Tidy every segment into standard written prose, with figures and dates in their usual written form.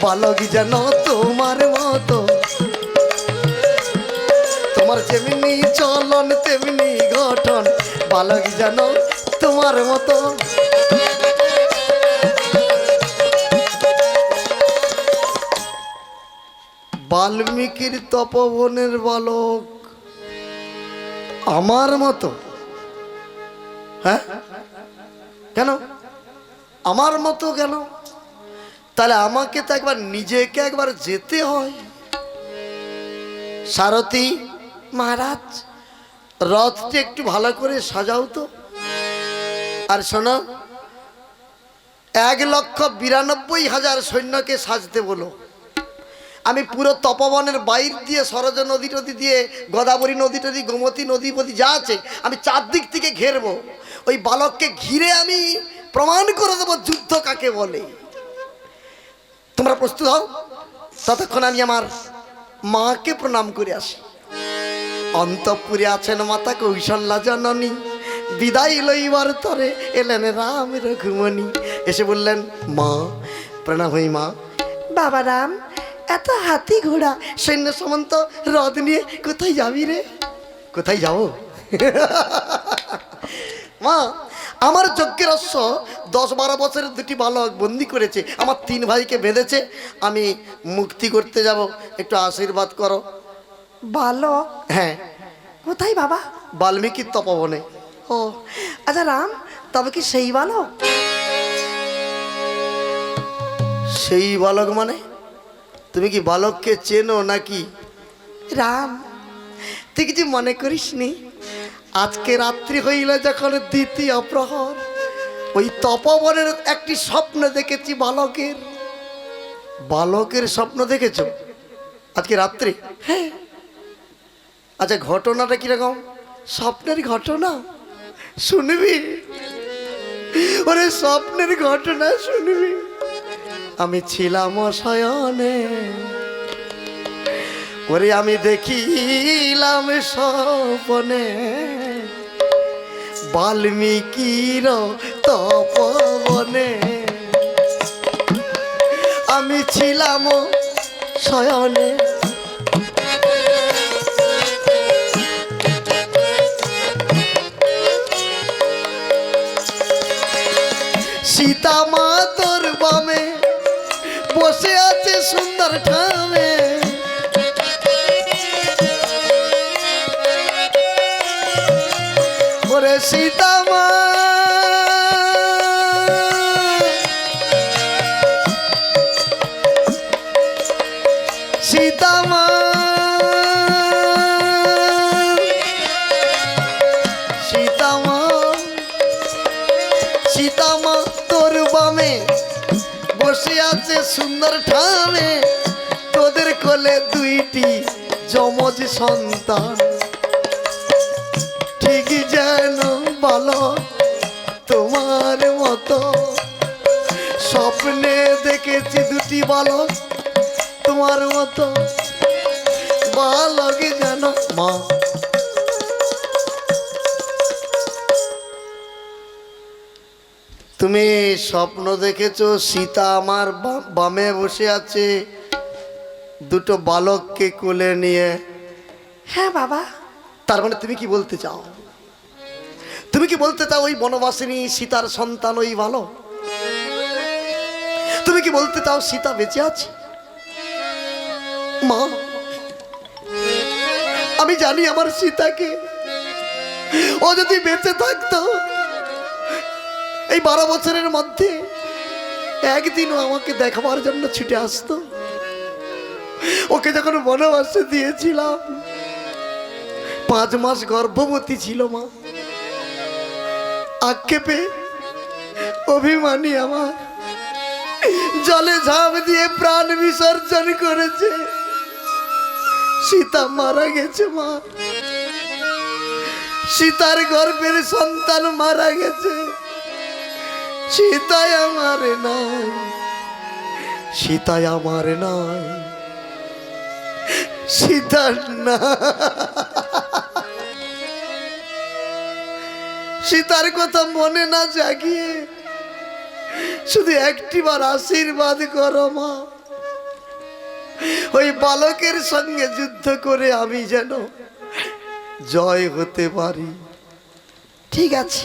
বালক যেন তোমার মতো, তোমার যেমনি চলন তেমনি গঠন, বালক যেন তোমার মতো। বাল্মীকির তপবনের বালক আমার মতো? হ্যাঁ, কেন আমার মতো কেন? তাহলে আমাকে তো একবার নিজেকে একবার যেতে হয়। সারথি মহারাজ, রথটি একটু ভালো করে সাজাও তো। আর শোনো, 1,92,000 সৈন্যকে সাজতে বলো। আমি পুরো তপবনের বাইর দিয়ে সরজ নদী টদী দিয়ে, গোদাবরী নদী টদী, গোমতী নদী ফদী যা আছে আমি চারদিক থেকে ঘেরবো। ওই বালককে ঘিরে আমি প্রমাণ করে দেবো যুদ্ধ কাকে বলে। তোমরা প্রস্তুত হও, ততক্ষণ আমি আমার মাকে প্রণাম করে আসি। অন্তঃপুরে আছেন মাতা কৌশল্যা জননী, বিদায় লইবার তরে এলেন রাম রঘুমণি। এসে বললেন, মা প্রণাম হই মা। বাবা রাম, এত হাতি ঘোড়া সৈন্য সামন্ত রথ নিয়ে কোথায় যাবি রে? কোথায় যাবো? মা, আমার যজ্ঞের অশ্ব 10-12 বছরের 2টি বালক বন্দি করেছে, আমার 3 ভাইকে বেঁধেছে, আমি মুক্তি করতে যাব, একটু আশীর্বাদ করো। বালক? হ্যাঁ। কোথায় বাবা? বাল্মীকির তপবনে। ও আচ্ছা রাম, তবে কি সেই বালক? সেই বালক মানে? তুমি কি বালককে চেনো নাকি? রাম, তুই কিছু মনে করিস নি, আজকে রাত্রি হইল যখন 2য় প্রহর, ওই তপবনের একটি স্বপ্ন দেখেছি বালকের। বালকের স্বপ্ন দেখেছ আজকে রাত্রি? হ্যাঁ। আচ্ছা, ঘটনাটা কিরকম? স্বপ্নের ঘটনা শুনবি? ওরে স্বপ্নের ঘটনা শুনবি? আমি ছিলাম শয়নে, ওরে আমি দেখিলাম স্বপ্নে বাল্মীকির তপবনে। আমি ছিলাম শয়নে, সীতা মা তোর বামে বসে আছে সুন্দর ঠামে, ওরে সীতা মা সীতা মা সীতা মা সীতা মা তোর বামে বসে আছে সুন্দর ঠামে, তোদের কোলে 2টি যমজ সন্তান, ঠিক যেন বালক তোমার মতো। স্বপ্নে দেখেছি 2টি বালক তোমার মতো, বালক যেন। মা, তুমি স্বপ্ন দেখেছো সীতা আমার বামে বসে আছে 2টো বালককে কোলে নিয়ে? হ্যাঁ বাবা। তার মানে তুমি কি বলতে চাও? তুমি কি বলতে চাও ওই বনবাসিনী সীতার সন্তান ওই বালক? তুমি কি বলতে চাও সীতা বেঁচে আছে? মা, আমি জানি আমার সীতাকে, ও যদি বেঁচে থাকতো এই 12 বছরের মধ্যে একদিনও আমাকে দেখাবার জন্য ছুটে আসতো। ওকে যখন বনবাসে দিয়েছিলাম 5 মাস গর্ভবতী ছিল মা। আক্ষেপে অভিমানী আমার জলে ঝাঁপ দিয়ে প্রাণ বিসর্জন করেছে। সীতা মারা গেছে মা, সীতার গর্ভের সন্তান মারা গেছে। সীতায় আমার নাই, সীতায় আমার নাই, সীতার না। সীতার কথা মনে না জাগিয়ে শুধু একটিবার আশীর্বাদ করো মা, ওই বালকের সঙ্গে যুদ্ধ করে আমি যেন জয় হতে পারি। ঠিক আছে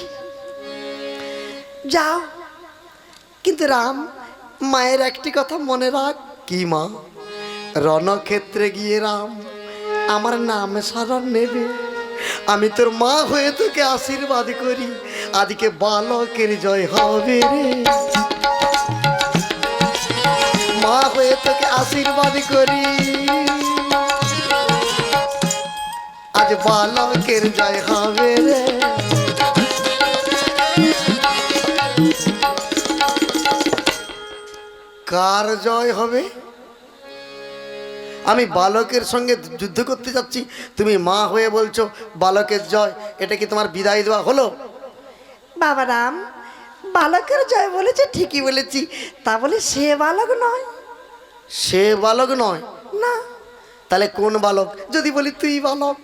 যাও, কিন্তু রাম মায়ের একটি কথা মনে রাখ। কি মা? রণক্ষেত্রে গিয়ে রাম আমার নাম স্মরণ নেবে, আমি তোর মা হয়ে তোকে আশীর্বাদ করি, আজকে বালকের জয় হবে রে। মা হয়ে তোকে আশীর্বাদ করি, আজ বালকের জয় হবে রে। কার জয় হবে? আমি বালকের সঙ্গে যুদ্ধ করতে যাচ্ছি, তুমি মা হয়ে বলছো বালকের জয়, এটা কি তোমার বিদায় দেওয়া হলো? বাবা রাম, বালকের জয় বলেছে ঠিকই বলেছি, তা বলে সে বালক নয়। সে বালক নয় না, তাহলে কোন বালক? যদি বলি তুই বালক,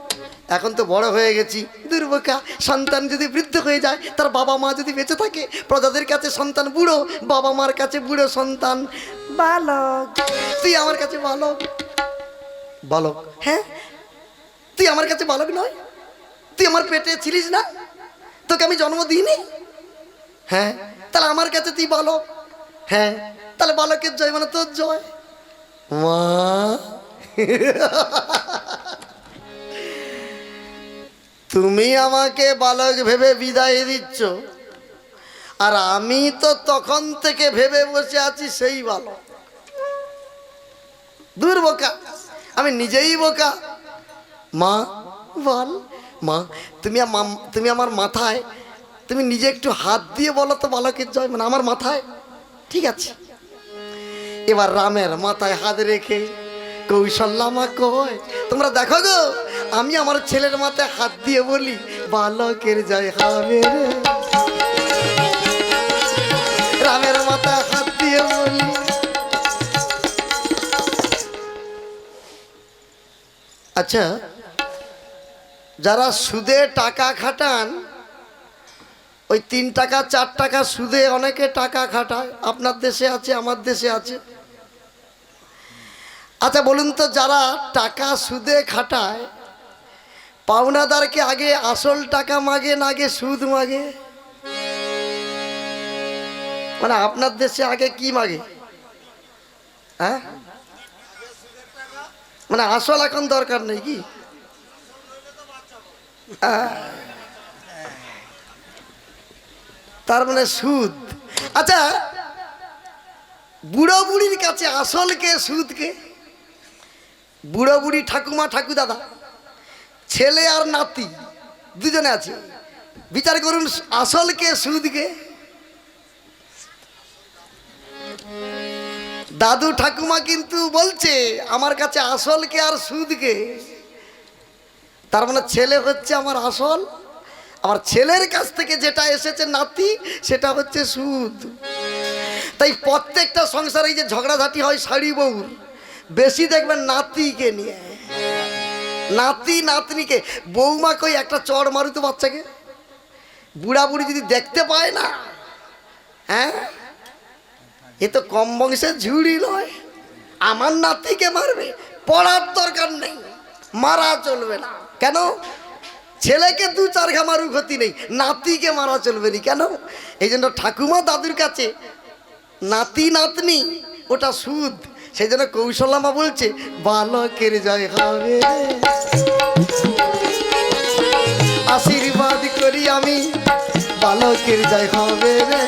এখন তো বড় হয়ে গেছি, দুর্বোকা। সন্তান যদি বৃদ্ধ হয়ে যায়, তার বাবা মা যদি বেঁচে থাকে, প্রজাদের কাছে সন্তান বুড়ো, বাবা মার কাছে বুড়ো সন্তান বালক। তুই আমার কাছে বালক। বালক? হ্যাঁ, তুই আমার কাছে বালক নয়? তুই আমার পেটে ছিলিস না? তোকে আমি জন্ম দিইনি? হ্যাঁ, তাহলে আমার কাছে তুই বালক। হ্যাঁ, তাহলে বালকের জয় মানে তোর জয়। মা তুমি আমাকে বালক ভেবে বিদায় দিচ্ছ, আর আমি তো তখন থেকে ভেবে বসে আছি সেই বালক। দূর বোকা, আমি নিজেই বোকা। মা বল, মা তুমি আমার মাথায়, তুমি নিজে একটু হাত দিয়ে বলো তো বালকের জয় মানে আমার মাথায়। ঠিক আছে, এবার রামের মাথায় হাত রেখে কৌশল্যা মা কয়, তোমরা দেখো গো, আমি আমার ছেলের মাথায় হাত দিয়ে বলি বালকের জয় হবে রে। রামের মাথায় হাত দিয়ে বলি। আচ্ছা, যারা সুদে টাকা খাটান, ওই 3 টাকা 4 টাকা সুদে অনেকে টাকা খাটায়, আপনার দেশে আছে, আমার দেশে আছে। আচ্ছা বলুন তো, যারা টাকা সুদে খাটায়, পাওনাদারকে আগে আসল টাকা মাগে না আগে সুদ মাগে? মানে আপনার দেশে আগে কি মাগে? হ্যাঁ, মানে আসল এখন দরকার নেই কি? তার মানে সুদ। আচ্ছা, বুড়ো বুড়ির কাছে আসল কে সুদ কে? বুড়ো বুড়ি, ঠাকুমা ঠাকু দাদা, ছেলে আর নাতি দুজনে আছে, বিচার করুন আসল কে সুদ কে? দাদু ঠাকুমা কিন্তু বলছে আমার কাছে আসল কে আর সুদ কে। তার মানে ছেলে হচ্ছে আমার আসল, আমার ছেলের কাছ থেকে যেটা এসেছে নাতি, সেটা হচ্ছে সুদ। তাই প্রত্যেকটা সংসারে এই যে ঝগড়াঝাটি হয় শাড়ি বউর, বেশি দেখবেন নাতিকে নিয়ে, নাতি নাতনিকে। বৌমা কই একটা চড় মারুতো বাচ্চাকে, বুড়া বুড়ি যদি দেখতে পায় না, হ্যাঁ এ তো কম বংশের ঝুড়ি নয়, আমার নাতিকে মারবে। পড়ার দরকার নেই, মারা চলবে না। কেন? ছেলেকে 2-4 ঘা মারু ক্ষতি নেই, নাতিকে মারা চলবে না। কেন? এই জন্য ঠাকুমা দাদুর কাছে নাতি নাতনি ওটা সুদ। সেই জন্য কৌশল্যা মা বলছে বালকের জয় হবে, আশীর্বাদ করি আমি বালকের জয় হবে রে।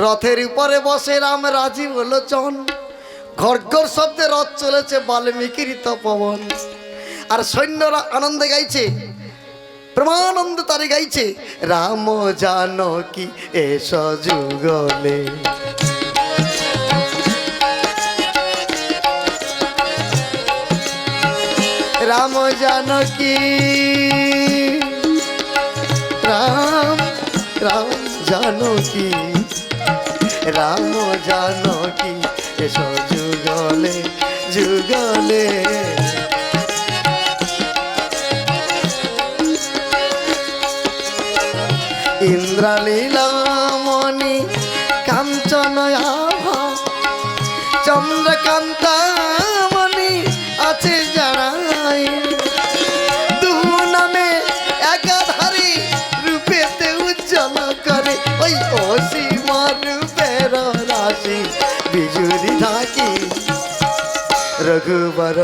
রথের উপরে বসে রাম রাজীব লোচন, ঘরঘর শব্দে রথ চলেছে বাল্মীকির তপবন। আর সৈন্যরা আনন্দে গাইছে, প্রেমানন্দ তারে গাইছে, রাম জানকী এস যুগলে। রাম জানকী, রাম রাম জানকী, রাম জানকী এস যুগলে যুগলে। ইন্দ্রানীলামণি কাঞ্চন আভা চন্দ্রকান্তামণি আছে যারাই দু নামে একাধারে রূপেতে উজ্জ্বল করে ওই অসীমা রূপের রাশি বিজুরি ঢাকি রঘুবর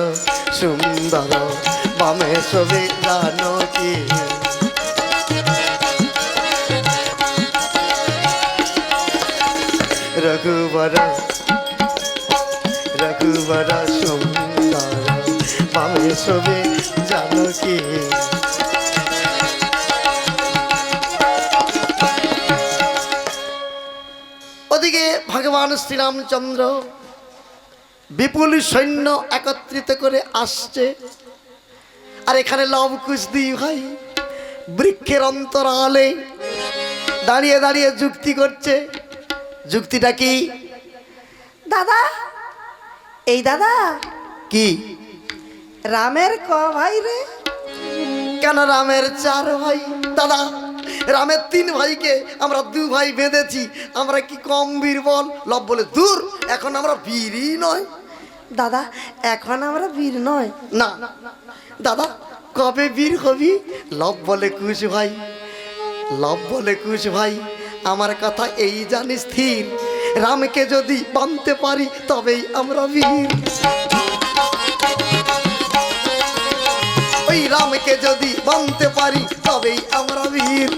সুন্দর বামে সবে জানকী রঘুবর রঘুবর সুন্দর বামে সবে জানকী ওদিকে ভগবান শ্রীরামচন্দ্র বিপুল সৈন্য একত্রিত করে আসছে আর এখানে লব কুশ দুই ভাই বৃক্ষের অন্তরালে দাঁড়িয়ে দাঁড়িয়ে যুক্তি করছে। যুক্তিটা কি? দাদা, এই দাদা কি? রামের ক ভাই রে? কেন রামের 4 ভাই? দাদা, রামের 3 ভাইকে আমরা 2 ভাই বেঁধেছি, আমরা কি কম বীর বল? লব বলে দূর, এখন আমরা বীরই নয়। দাদা, এখন আমরা বীর নয়। না দাদা, কবে বীর হবি? লব বলে কুশ ভাই, লব বলে কুশ ভাই আমার কথা এই জানি স্থির, রামকে যদি বাঁধতে পারি তবেই আমরা বীর। ওই রামকে যদি বাঁধতে পারি তবেই আমরা বীর।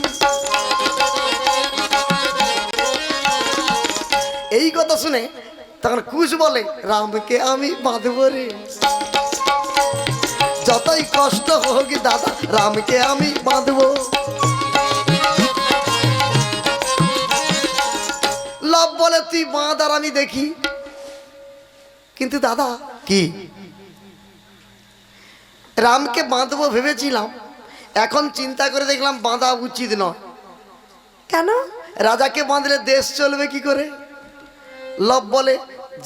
এই কথা শুনে তখন কুশ বলে রামকে আমি বাঁধব রে, যতই কষ্ট হোক দাদা রামকে আমি বাঁধব। লব বলে তুই বাঁধ আর আমি দেখি। কিন্তু দাদা কি, রামকে বাঁধবো ভেবেছিলাম, এখন চিন্তা করে দেখলাম বাঁধা উচিত নয়। কেন? রাজাকে বাঁধলে দেশ চলবে কি করে? লব বলে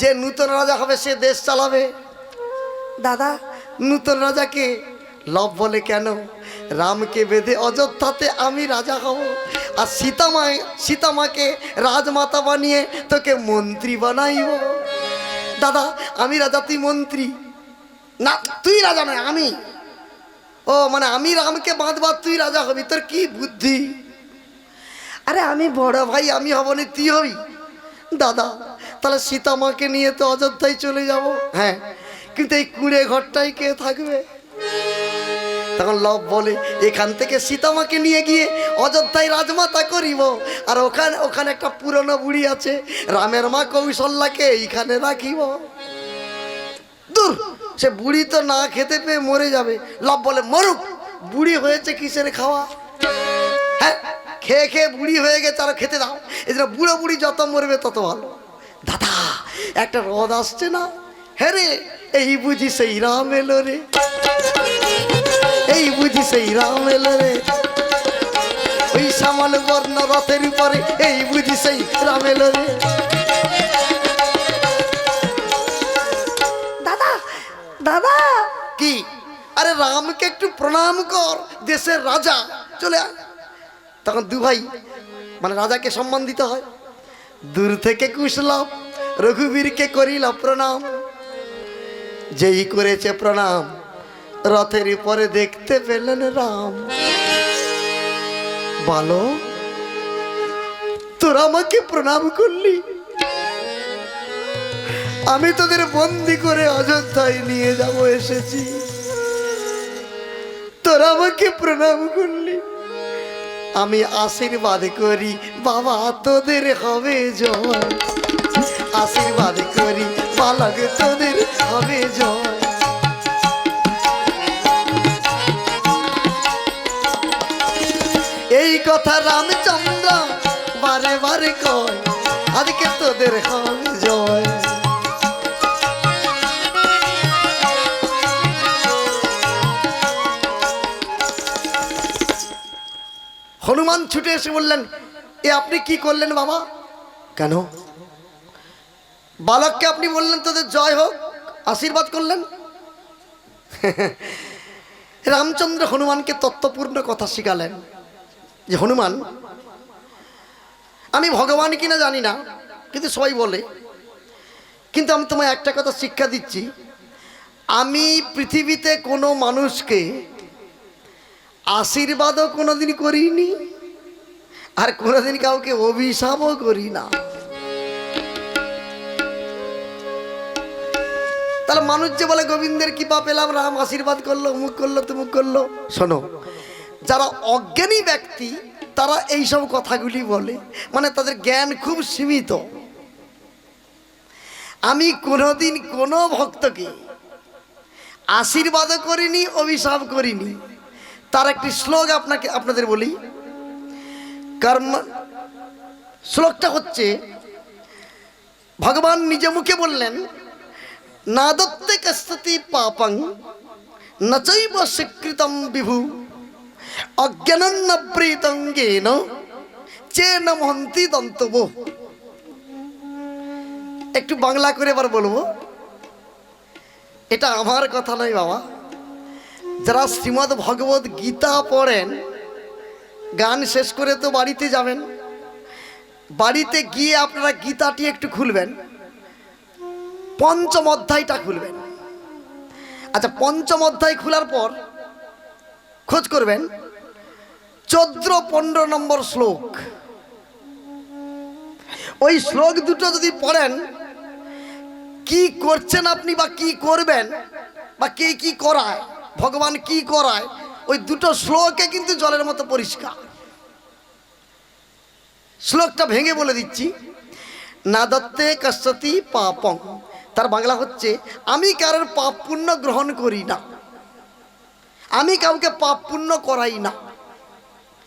যে নূতন রাজা হবে সে দেশ চালাবে। দাদা, নূতন রাজাকে? লব বলে কেন, রামকে বেঁধে অযোধ্যাতে আমি রাজা হব আর সীতামাকে রাজমাতা বানিয়ে তোকে মন্ত্রী বানাইব। দাদা, আমি রাজা তুই মন্ত্রী? না, তুই রাজা নয় আমি। ও মানে আমি রামকে বাঁধবা তুই রাজা হবি, তোর কি বুদ্ধি? আরে আমি বড় ভাই, আমি হব না তুই হবি। দাদা, তাহলে সীতামাকে নিয়ে তো অযোধ্যায় চলে যাব। হ্যাঁ, কিন্তু এই কুঁড়ে ঘরটাই কে থাকবে? তখন লব বলে এখান থেকে সীতামাকে নিয়ে গিয়ে অযোধ্যায় রাজমাতা করিব, আর ওখানে একটা পুরনো বুড়ি আছে রামের মা কৌশল্যাকে এইখানে রাখিব। দূর, সে বুড়ি তো না খেতে পেয়ে মরে যাবে। লব বলে মরুক, বুড়ি হয়েছে কিসের খাওয়া? হ্যাঁ, খেয়ে খেয়ে বুড়ি হয়ে গেছে, আরো খেতে দাও। এই জন্য বুড়ো বুড়ি যত মরবে তত ভালো। দাদা, একটা রদ আসছে না? হ্যাঁ রে, এই বুঝি সেই রাম এলো রে, এই বুঝি সেই রাম এলো রে, ওই শ্যামল বর্ণ রথের উপরে এই বুঝি সেই রাম এলো রে। দাদা, দাদা কি? আরে রামকে একটু প্রণাম কর, দেশের রাজা চলে আয়। তখন 2 ভাই মানে রাজাকে সম্মান দিতে হয়। দূর থেকে কুশলভ রঘুবীরকে করিল প্রণাম। যেই করেছে প্রণাম, রথের উপরে দেখতে পেলেন রাম। বলো, তোরা আমাকে প্রণাম করলি, আমি তোদের বন্দি করে অযোধ্যায় নিয়ে যাব এসেছি, তোরা আমাকে প্রণাম করলি, আমি আশীর্বাদ করি বাবা তোদের হবে জয়, আশীর্বাদ করি বালক তোদের হবে জয়। এই কথা রামচন্দ্র বারে বারে কয়, আজকে তোদের হবে জয়। হনুমান ছুটে এসে বললেন, এ আপনি কি করলেন বাবা? কেন? বালককে আপনি বললেন তোদের জয় হোক, আশীর্বাদ করলেন। রামচন্দ্র হনুমানকে তত্ত্বপূর্ণ কথা শিখালেন যে হনুমান, আমি ভগবান কিনা জানি না, কিন্তু সবাই বলে। কিন্তু আমি তোমায় একটা কথা শিক্ষা দিচ্ছি, আমি পৃথিবীতে কোনো মানুষকে আশীর্বাদও কোনোদিন করিনি, আর কোনোদিন কাউকে অভিশাপও করি না। তাহলে মানুষ যে বলে গোবিন্দের কৃপা পেলাম, রাম আশীর্বাদ করলো, অমুক করলো, তুমুক করলো, শোনো, যারা অজ্ঞানী ব্যক্তি তারা এইসব কথাগুলি বলে, মানে তাদের জ্ঞান খুব সীমিত। আমি কোনোদিন কোনো ভক্তকে আশীর্বাদও করিনি, অভিশাপ করিনি। তার একটি শ্লোক আপনাদের বলি। কর্ম শ্লোকটা হচ্ছে, ভগবান নিজ মুখে বললেন, না দত্তে কস্তি পাপং নচৈব স্বীকৃতম বিভু অজ্ঞানন্ন প্রীতঙ্গেন চেন মহন্তি দন্তব। একটু বাংলা করে এবার বলবো, এটা আমার কথা নয় বাবা। যারা শ্রীমদ্ ভগবত গীতা পড়েন, গান শেষ করে তো বাড়িতে যাবেন, বাড়িতে গিয়ে আপনারা গীতাটি একটু খুলবেন, পঞ্চম অধ্যায়টা খুলবেন। আচ্ছা, পঞ্চম অধ্যায় খোলার পর খোঁজ করবেন 14-15 নম্বর শ্লোক। ওই শ্লোক দুটো যদি পড়েন, কি করছেন আপনি বা কি করবেন বা কে কি করায়, ভগবান কি করায়, ওই দুটো শ্লোকে কিন্তু জলের মতো পরিষ্কার। শ্লোকটা ভেঙে বলে দিচ্ছি। না দত্তে কস্তি পাপং, তার বাংলা হচ্ছে, আমি কারোর পাপ পুণ্য গ্রহণ করি না, আমি কাউকে পাপ পুণ্য করাই না।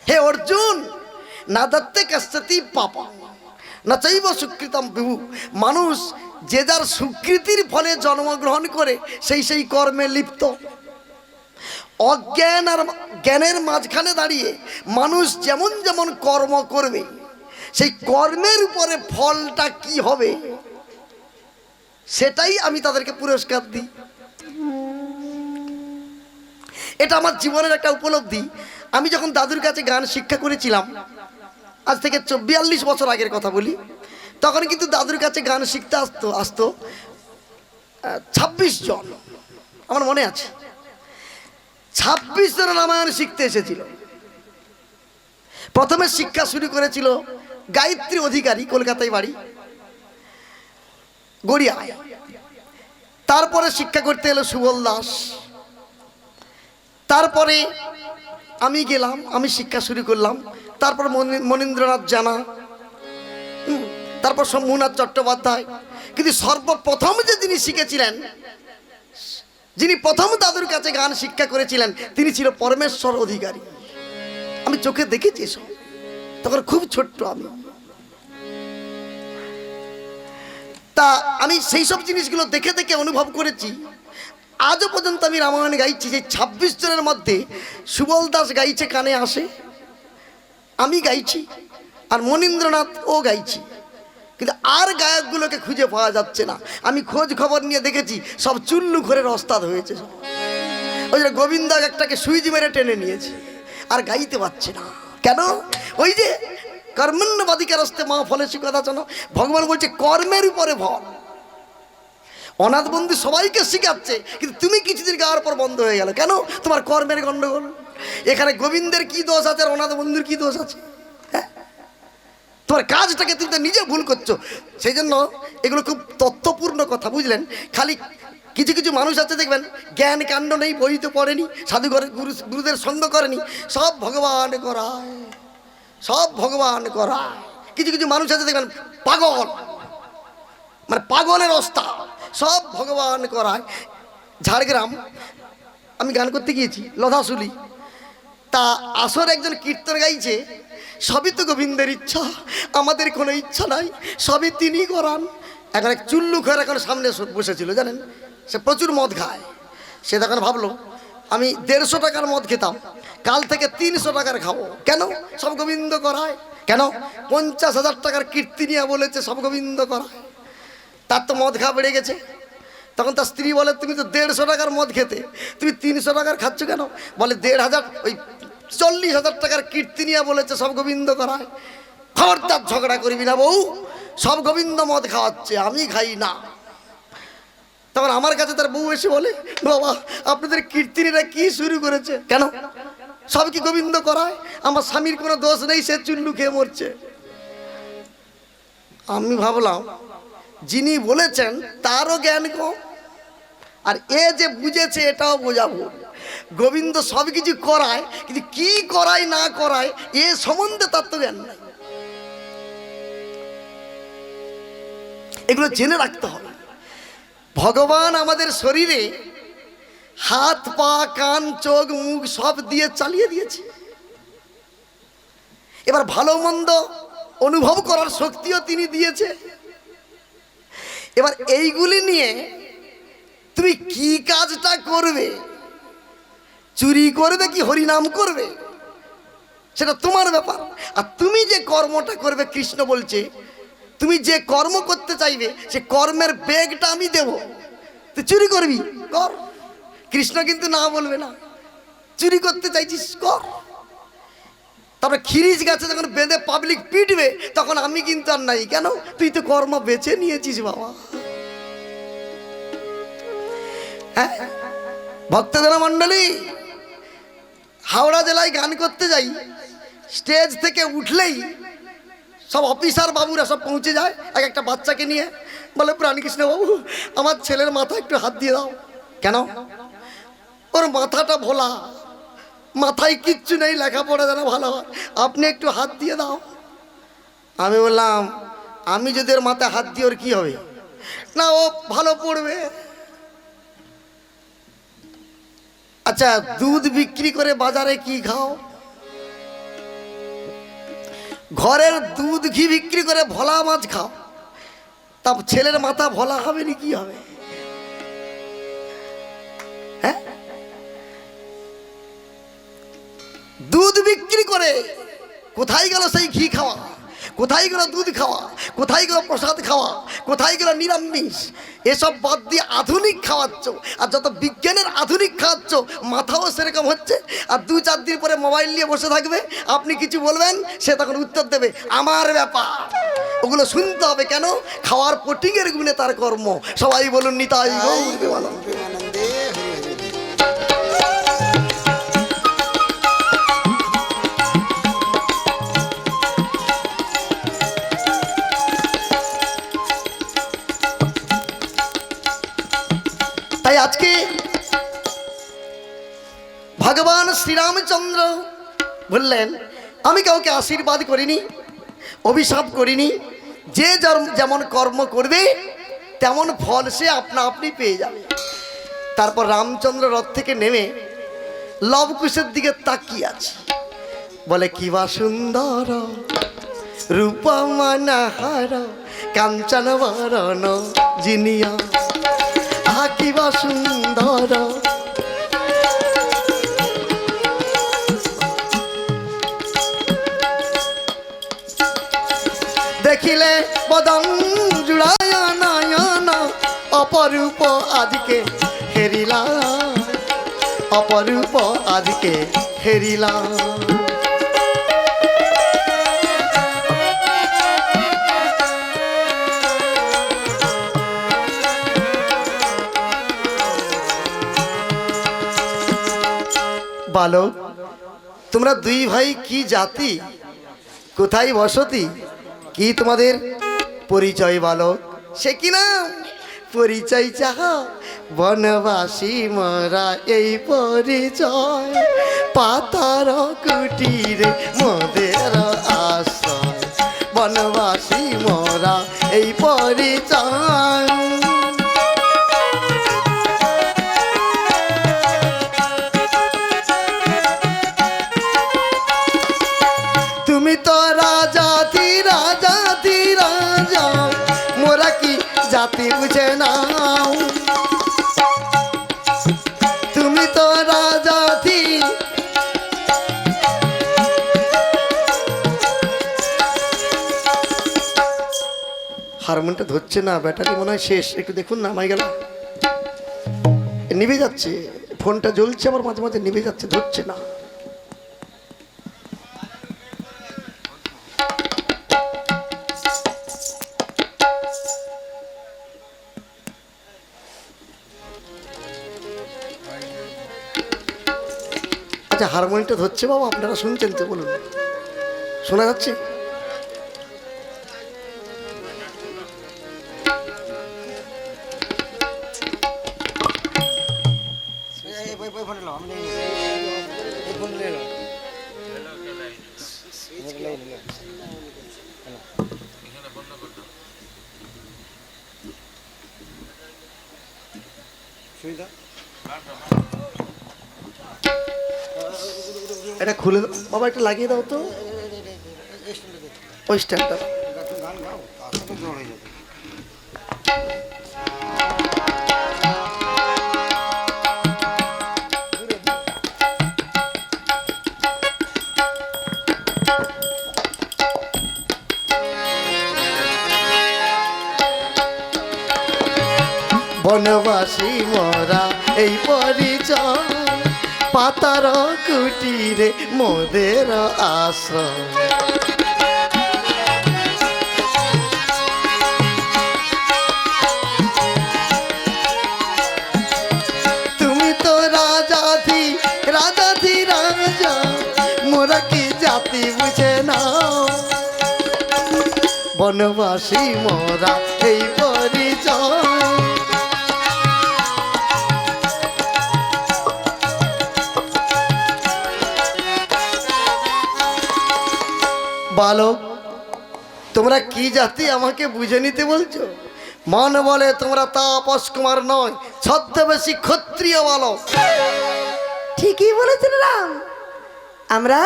হে অর্জুন, না দত্তে কস্তি পাপং না চৈব সুকৃতম বিভু। মানুষ যে যার সুকৃতির ফলে জন্মগ্রহণ করে সেই কর্মে লিপ্ত। অজ্ঞান আর জ্ঞানের মাঝখানে দাঁড়িয়ে মানুষ যেমন যেমন কর্ম করবে, সেই কর্মের উপরে ফলটা কি হবে সেটাই আমি তাদেরকে পুরস্কার দিই। এটা আমার জীবনের একটা উপলব্ধি। আমি যখন দাদুর কাছে গান শিক্ষা করেছিলাম, আজ থেকে 42 বছর আগের কথা বলি, তখন কিন্তু দাদুর কাছে গান শিখতে আসতো 26 জন, আমার মনে আছে। 26 জন রামায়ণ শিখতে এসেছিল। প্রথমে শিক্ষা শুরু করেছিল গায়ত্রী অধিকারী, কলকাতায় বাড়ি, গড়িয়ায়। তারপরে শিক্ষা করতে এলো সুবল দাস। তারপরে আমি গেলাম, আমি শিক্ষা শুরু করলাম। তারপর মনীন্দ্রনাথ জানা, তারপর শম্ভুনাথ চট্টোপাধ্যায়। কিন্তু সর্বপ্রথম যে যিনি শিখেছিলেন, যিনি প্রথম দাদুর কাছে গান শিক্ষা করেছিলেন, তিনি ছিল পরমেশ্বর অধিকারী। আমি চোখে দেখেছি এসব, তখন খুব ছোট্ট আমি। তা আমি সেই সব জিনিসগুলো দেখে দেখে অনুভব করেছি। আজও পর্যন্ত আমি রামায়ণ গাইছি, যে 26 জনের মধ্যে সুবল দাস গাইছে, কানে আসে, আমি গাইছি, আর মনীন্দ্রনাথ ও গাইছি। কিন্তু আর গায়কগুলোকে খুঁজে পাওয়া যাচ্ছে না। আমি খোঁজ খবর নিয়ে দেখেছি সব চুল্লু ঘরের ওস্তাদ হয়েছে। ওই যে গোবিন্দ একটাকে সুইচ মেরে টেনে নিয়েছে, আর গাইতে পারছে না। কেন? ওই যে কর্মণ্যবাদিকার হস্তে মা ফলেছি কথা জানো, ভগবান বলছে কর্মের উপরে ফল। অনাথ বন্ধু সবাইকে শিখাচ্ছে, কিন্তু তুমি কিছুদিন গাওয়ার পর বন্ধ হয়ে গেল। কেন? তোমার কর্মের গন্ডগোল। এখানে গোবিন্দের কি দোষ আছে আর অনাথ বন্ধুর কি দোষ আছে? হ্যাঁ, তোমার কাজটাকে তুমি তো নিজে ভুল করছো। সেই জন্য এগুলো খুব তত্ত্বপূর্ণ কথা, বুঝলেন? খালি কিছু কিছু মানুষ আছে দেখবেন, জ্ঞান কাণ্ড নেই, বই তো পড়েনি, সাধুঘরে গুরুদের সঙ্গ করেনি, সব ভগবান করায়, সব ভগবান করায়। কিছু কিছু মানুষ আছে দেখবেন পাগল, মানে পাগলের অবস্থা, সব ভগবান করায়। ঝাড়গ্রাম আমি গান করতে গিয়েছি, লধাশুলি। তা আসর একজন কীর্তন গাইছে, সবই তো গোবিন্দের ইচ্ছা, আমাদের কোনো ইচ্ছা নাই, সবই তিনি করান। এখন এক চুল্লু ঘর এখন সামনে বসেছিল, জানেন, সে প্রচুর মদ খায়। সে তখন ভাবলো, আমি 150 টাকার মদ খেতাম, কাল থেকে 300 টাকার খাবো। কেন? সব গোবিন্দ করায়। কেন? 50,000 টাকার কীর্তনিয়া বলেছে সব গোবিন্দ করায়। তার তো মদ খাওয়া বেড়ে গেছে। তখন তার স্ত্রী বলে, তুমি তো 150 টাকার মদ খেতে, তুমি 300 টাকার খাচ্ছ কেন? বলে 1,500 ওই 40,000 টাকার কীর্তনিয়া বলেছে সব গোবিন্দ করায়। খবরদার ঝগড়া করবি না বউ, সব গোবিন্দ মদ খাওয়াচ্ছে, আমি খাই না। তখন আমার কাছে তার বউ এসে বলে, বাবা আপনাদের কীর্তিনীরা কি শুরু করেছে? কেন, সব কি গোবিন্দ করায়? আমার স্বামীর কোনো দোষ নেই, সে চুল্লু খেয়ে মরছে। আমি ভাবলাম যিনি বলেছেন তারও জ্ঞান কম, আর এ যে বুঝেছে এটাও বোঝাবো। গোবিন্দ সব কিছু করায়, কিন্তু কি করায় না করায় এ সম্বন্ধে তার তো জ্ঞান নাই। এগুলো জেনে রাখতে হবে। ভগবান আমাদের শরীরে হাত পা কান চোখ মুখ সব দিয়ে চালিয়ে দিয়েছে। এবার ভালো মন্দ অনুভব করার শক্তিও তিনি দিয়েছে। এবার এইগুলি নিয়ে তুমি কি কাজটা করবে, চুরি করবে কি হরিনাম করবে, সেটা তোমার ব্যাপার। আর তুমি যে কর্মটা করবে, কৃষ্ণ বলছে তুমি যে কর্ম করতে চাইবে সে কর্মের বেগটা আমি দেব। তুই চুরি করবি কর, কৃষ্ণ কিন্তু না বলবে না। চুরি করতে চাইছিস কর। তারপরে খিরিজ গাছে যখন বেঁধে পাবলিক পিটবে তখন আমি কিন্তু আর নাই। কেন, তুই তো কর্ম বেছে নিয়েছিস বাবা। হ্যাঁ ভক্তজন মণ্ডলী, হাওড়া জেলায় গান করতে যাই, স্টেজ থেকে উঠলেই সব অফিসার বাবুরা সব পৌঁছে যায় এক একটা বাচ্চাকে নিয়ে, বলে প্রাণীকৃষ্ণ বাবু আমার ছেলের মাথা একটু হাত দিয়ে দাও। কেন, ওর মাথাটা ভোলা, মাথায় কিচ্ছু নেই, লেখাপড়া যেন ভালো হয়, আপনি একটু হাত দিয়ে দাও। আমি বললাম আমি যদি ওর মাথায় হাত দিয়ে ওর কি হবে? না ও ভালো পড়বে। আচ্ছা দুধ বিক্রি করে বাজারে কি খাও? ঘরের দুধ ঘি বিক্রি করে ভোলা মাছ খাও, তা ছেলের মাথা ভোলা হবে না কি হবে? হ্যাঁ, দুধ বিক্রি করে কোথায় গেল সেই ঘি খাওয়া, কোথায় গেল দুধ খাওয়া, কোথায় গেল প্রসাদ খাওয়া, কোথায় গেল নিরামিষ? এসব বাদ দিয়ে আধুনিক খাওয়াচ্ছ, আর যত বিজ্ঞানের আধুনিক খাওয়াচ্ছ মাথাও সেরকম হচ্ছে। আর 2-4 দিন পরে মোবাইল নিয়ে বসে থাকবে, আপনি কিছু বলবেন সে তখন উত্তর দেবে আমার ব্যাপার। ওগুলো শুনতে হবে। কেন, খাওয়ার পটিংয়ের গুণে তার কর্ম। সবাই বলুন নিতাই গৌর প্রেমানন্দে। তাই আজকে ভগবান শ্রীরামচন্দ্র বললেন আমি কাউকে আশীর্বাদ করিনি, অভিশাপ করিনি, যে যেমন কর্ম করবে তেমন ফল সে আপনা আপনি পেয়ে যাবে। তারপর রামচন্দ্র রথ থেকে নেমে লবকুশের দিকে তাকিয়ে আছে, বলে কি বা সুন্দর রূপা মানাহার কাঞ্চন বরণ জিনিয়া, কি বা সুন্দর। দেখিলে বদন জুড়ায় নয়ন, অপরূপ আজকে হেরিলা, অপরূপ আজকে হেরিলা। বালক তোমরা দুই ভাই কি জাতি, কোথায় বসতি, কি তোমাদের পরিচয়? বালক সে কি নাম, পরিচয় চাহা? বনবাসী মরা এই পরিচয়, পাতার কুটিরে মোদের আশ্রয়, বনবাসী মরা এই পরিচয়। তুমি তো রাজা থি রাজা থি রাজা, মোরা কি জাতি বুঝে নাও? তুমি তো রাজা থি। হারমোনিয়ামটা ধরছে না, ব্যাটারি মনে হয় শেষ, একটু দেখুন না, মাই গেল নিভে যাচ্ছে, ফোনটা জ্বলছে আবার মাঝে মাঝে নিভে যাচ্ছে, ধরছে না। আচ্ছা হারমোনিয়ামটা ধরছে বাবা, আপনারা শুনছেন তো? বলুন, শোনা যাচ্ছে? এটা খুলে দাও বাবা, এটা লাগিয়ে দাও তো ওই স্ট্যান্ডটা। বনবাসী মরা এই পরিচয়, পাতার কুটিরে মোদের আশ্রয়। তুমি তো রাজাধি রাজাধি রাজা, মোরা কি জাতি বুঝে নাও। বনবাসী মরা এই পরিচয়, বালক তোমরা কি জাতি আমাকে বুঝে নিতে বলছো? মন বলে তোমরা তাপস কুমার নয়, ছদ্মবেশী ক্ষত্রিয় বালক। ঠিকই বলেছেন রাম, আমরা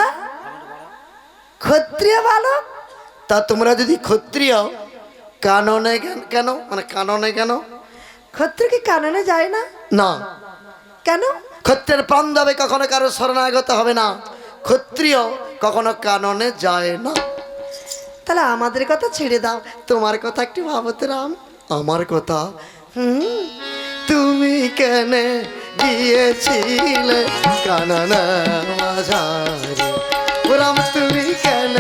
ক্ষত্রিয় বালক। তা তোমরা যদি ক্ষত্রিয় কাননে কেন, মানে কাননে কেন? ক্ষত্রিয় কি কাননে যায় না? না, কেন? ক্ষত্রিয়ের প্রাণ যাবে, কখনো কারো শরণাগত হবে না। ক্ষত্রিয় কখনো কাননে যায় না। তাহলে আমাদের কথা ছেড়ে দাও, তোমার কথা একটু ভাবতে রাম। আমার কথা? তুমি কেন গিয়েছিলে কাননা মাঝারে? রাম তুমি কেন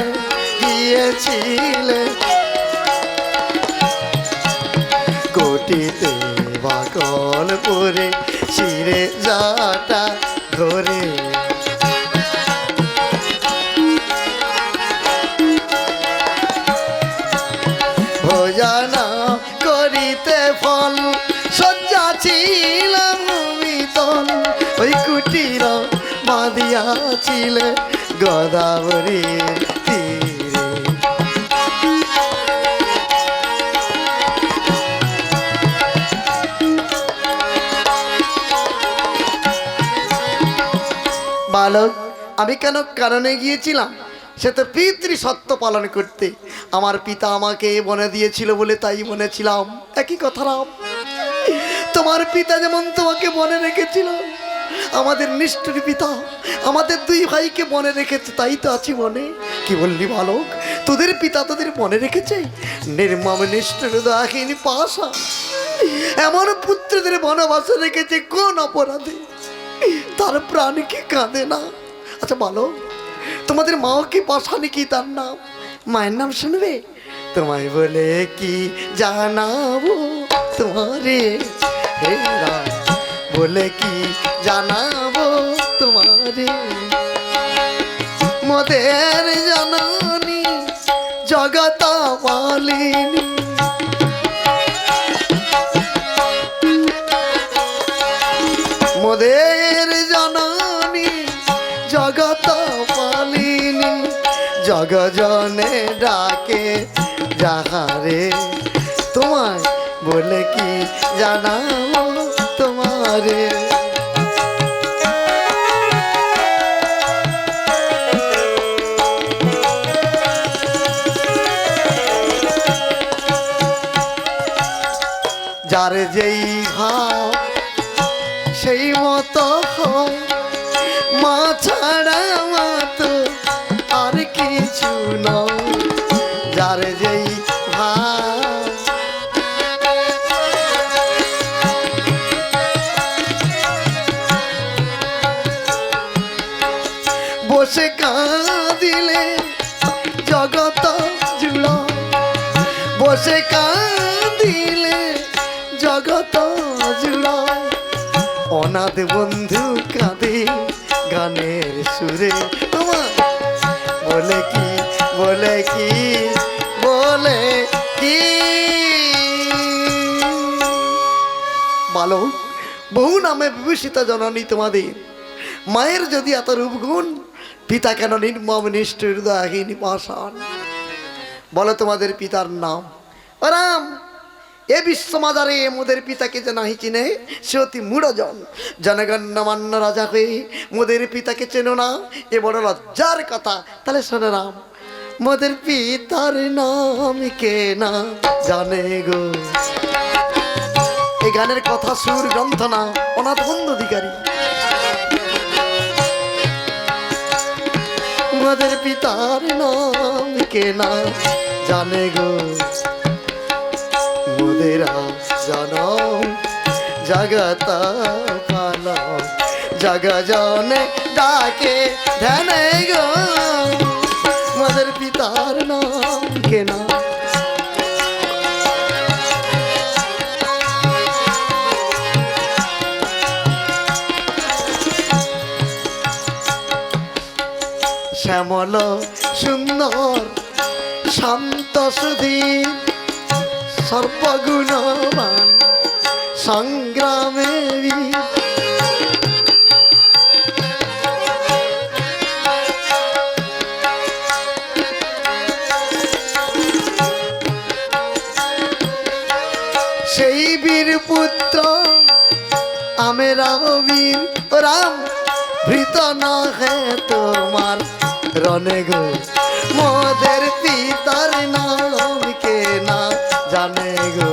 গিয়েছিলে কোটিতে বাকল পরে শিরে যাটা ধরে? ভোজনা করিতে ফল সজ্জা ছিলাম তল, ওই কুটির বাঁধিয়াছিলে গোদাবরীর তীরে। বালক আমি কেন কারণে গিয়েছিলাম? সে তো পিতৃ সত্য পালন করতে। আমার পিতা আমাকে বনে দিয়েছিল বলে তাই বনে ছিলাম। একই কথা রাম, তোমার পিতা যেমন তোমাকে বনে রেখেছিল, আমাদের নিষ্ঠুর পিতা আমাদের দুই ভাইকে বনে রেখেছে, তাই তো আছি বনে। কি বললি বালক, তোদের পিতা তোদের বনে রেখেছে? নির্মম নিষ্ঠুর দাহীন পাশা এমন পুত্রদের বনবাসে রেখেছে কোন অপরাধে? তার প্রাণ কি কাঁদে না? আচ্ছা বালক, তোমাদের মাও কি পাশানি, কি তার নাম? মায়ের নাম শুনবে? তোমায় বলে কি জানাবো তোমারে, হে রাম বলে কি জানাবো তোমারে। মোদের জননী জগত মালিনী, মোদের জননী জগত মালিনী, জগজনে ডাকে যাহারে। তোমায় বলে কি জানাবো তোমারে। যার যেই ভাব সেই মতো হয়, মা ছাড়া মা তো আর কিছু নয়। যার যেই ভাব বসে কাঁদিলে জগত জুড়া, বসে কাঁদিলে জগত জুড়া। অনাথ বন্ধু কাঁদে গানের বলে কি বলে কি বালক বহু নামে বিভূষিত জননী তোমাদের মায়ের যদি এত রূপগুণ পিতা কেন নির্মম নিষ্ঠুর দয়াহীন পাষাণ বলো তোমাদের পিতার নাম ও রাম এ বিশ্বমাজারে মোদের পিতাকে যে নাহি চিনে সে অতি মূঢ়জন জনগণ্যমান্য রাজা হয়ে মোদের পিতাকে চেনো না এ বড় লজ্জার কথা তাহলে শোনো রাম মোদের পিতার নাম কে না জানে গো এই গানের কথা সুর গ্রন্থ না অনাথ বন্ধ অধিকারী মোদের পিতার নাম কে না জানে গো মোদেরা জনম জগত পাল জগ জনে ডাকে ধ্যানে গো মোদের পিতার নাম কে না শ্যামল সুন্দর শান্ত সুধীর সর্বগুণবান সংগ্রামে সেই বীর পুত্র আমেরা বীর রাম ভৃত না হে তোমার রনে গো মোদের পিতার নাম কে না জানে গো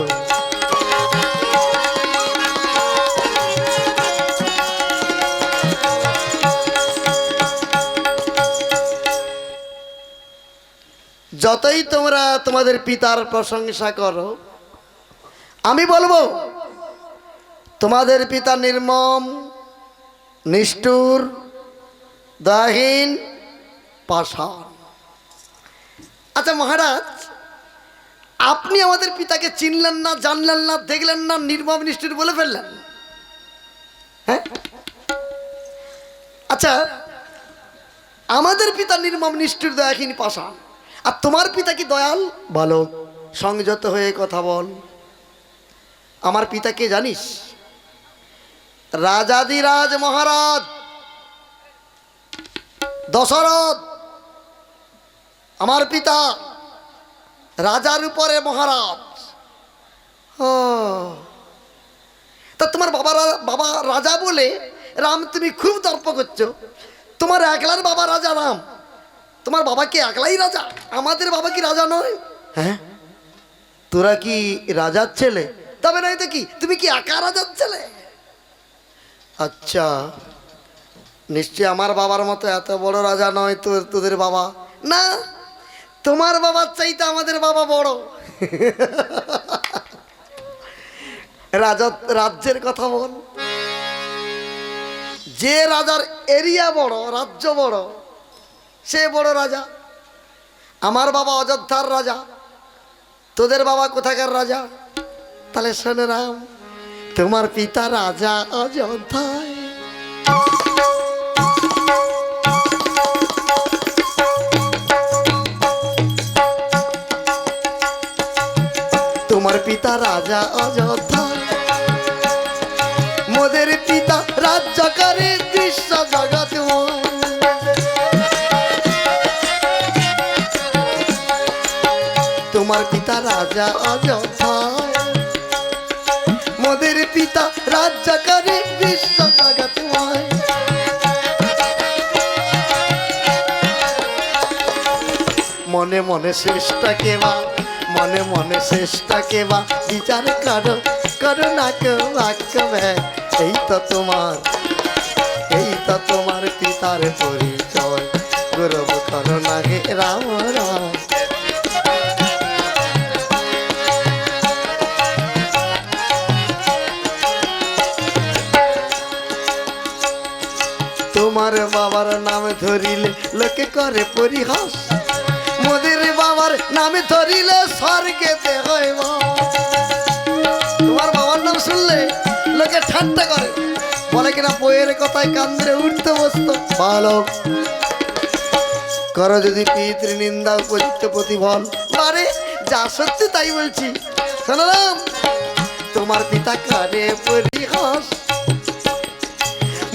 যতই তোমরা তোমাদের পিতার প্রশংসা করো আমি বলবো তোমাদের পিতা নির্মম নিষ্ঠুর দয়াহীন পাষাণ আচ্ছা মহারাজ আপনি আমাদের পিতাকে চিনলেন না জানলেন না দেখলেন না নির্মম নিষ্ঠুর বলে ফেললেন হ্যাঁ আচ্ছা আমাদের পিতা নির্মম নিষ্ঠুর দয়াহীন পাষাণ আর তোমার পিতা কি দয়াল ভালো সংযত হয়ে কথা বল আমার পিতাকে জানিস রাজাদিরাজ মহারাজ দশরথ আমার পিতা রাজার উপরে মহারাজ ও তা তোমার বাবা রাজা বলে রাম তুমি খুব দর্প করছো তোমার একলার বাবা রাজা রাম তোমার বাবা কি একলাই রাজা আমাদের বাবা কি রাজা নয় হ্যাঁ তোরা কি রাজার ছেলে তবে নয় তো কি তুমি কি একা রাজার ছেলে আচ্ছা নিশ্চয় আমার বাবার মতো এত বড় রাজা নয় তোদের বাবা না তোমার বাবার চাইতে আমাদের বাবা বড় রাজ্যের কথা বল যে রাজার এরিয়া বড় রাজ্য বড় সে বড় রাজা আমার বাবা অযোধ্যার রাজা তোদের বাবা কোথাকার রাজা তাহলে শোনে রাম তোমার পিতা রাজা অযোধ্যায় তোমার পিতা রাজা অযোধ্যায় মোদের পিতা রাজ্য করে বিশ্ব জগৎ তোমার পিতা রাজা অযোধ্যায় মোদের পিতা রাজ্য করে বিশ্ব জগৎ মনে মনে শ্রেষ্ঠ কেবা মনে মনে শ্রেষ্ঠ কেবা বিচার করো না কেউ বাক্য এই তো তোমার পিতার পরিচয় গৌরব করো না হে রাম রাম তোমার বাবার নাম ধরিলে লোকে করে পরিহাস মোদের বাবার নামে ধরিলে স্বর্গেতে হইব তোমার বাবার নাম শুনলে লোকে ঠাট্টা করে বলে কিনা বইয়ের কথায় কান্দরে উঠতে বসতো বালক করো যদি পিতৃ নিন্দা উপযুক্ত প্রতিফল। আরে যা সত্যি তাই বলছি। শোনালাম তোমার পিতা কানে পরিহাস,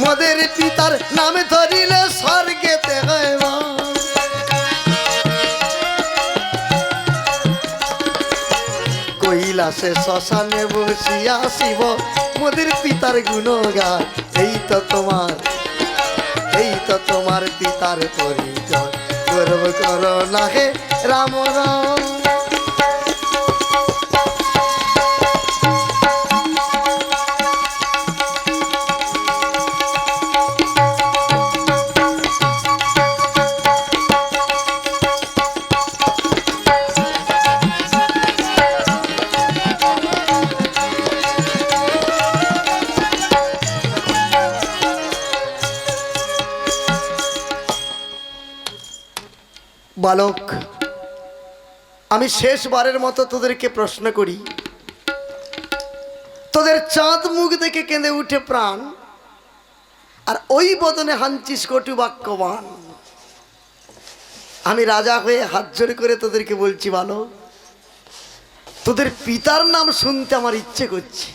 মোদের পিতার নামে ধরিলে স্বর্গেতে হয় বাস। কৈলাসে শ্মশানে বসিয়া শিব মোদের পিতার গুণগান। এই তো তোমার পিতার পরিচয়, গর্ব করো না হে রাম রাম। বালক, আমি শেষবারের মতো তোদেরকে প্রশ্ন করি, তোদের চাঁদ মুখ দেখে কেঁদে উঠে প্রাণ, আর ওই বদনে হানচিস কটু বাক্যবান। আমি রাজা হয়ে হাত জোড়ে করে তোদেরকে বলছি, বালক, তোদের পিতার নাম শুনতে আমার ইচ্ছে করছে।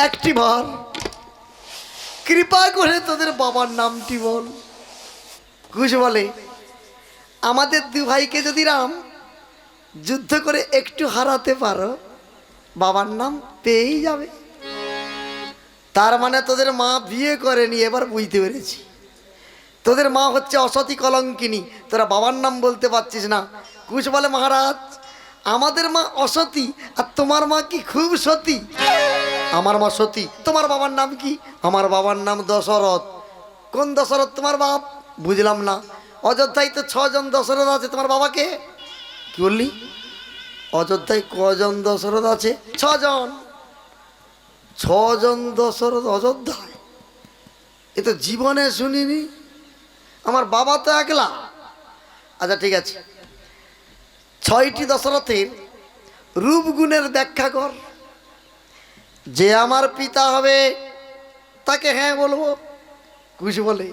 একটি বার কৃপা করে তোদের বাবার নামটি বল। কুশ বলে, আমাদের দু ভাইকে যদি রাম যুদ্ধ করে একটু হারাতে পারো, বাবার নাম পেয়েই যাবে। তার মানে তোদের মা বিয়ে করেনি, এবার বুঝতে পেরেছি। তোদের মা হচ্ছে অসতী কলঙ্কিনী, তোরা বাবার নাম বলতে পারছিস না। কুশ বলে, মহারাজ, আমাদের মা অসতী আর তোমার মা কি খুব সতী? আমার মা সতী। তোমার বাবার নাম কি? আমার বাবার নাম দশরথ। কোন দশরথ তোমার বাপ? বুঝলাম না। অযোধ্যায় তো 6 জন দশরথ আছে, তোমার বাবাকে কি বললি? অযোধ্যায় কজন দশরথ আছে? 6 জন। 6 জন দশরথ অযোধ্যায়? এ তো জীবনে শুনিনি। আমার বাবা তো একলা। আচ্ছা ঠিক আছে, 6টি দশরথের রূপ গুণের ব্যাখ্যা কর। যে আমার পিতা হবে তাকে হ্যাঁ বলবো। কুশ বলে,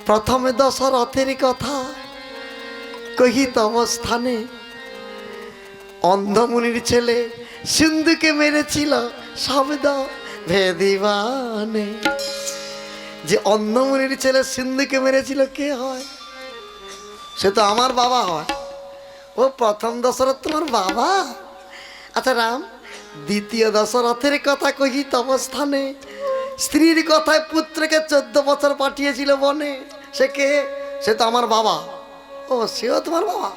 প্রথমে দশরথের কথা কহিত অবস্থানে, অন্ধমুনির ছেলে সিন্ধুকে মেরেছিল শব্দ ভেদিবানে। যে অন্ধমুনির ছেলে সিন্ধুকে মেরেছিল কে হয়? সে তো আমার বাবা হয়। ও প্রথম দশরথ তোমার বাবা? আচ্ছা রাম, দ্বিতীয় দশরথের কথা কহিত অবস্থানে স্ত্রীর কথায় পুত্রকে 14 বছর পাঠিয়েছিল বনে, সে কে? সে তো আমার বাবা। ও সেও তোমার বাবা?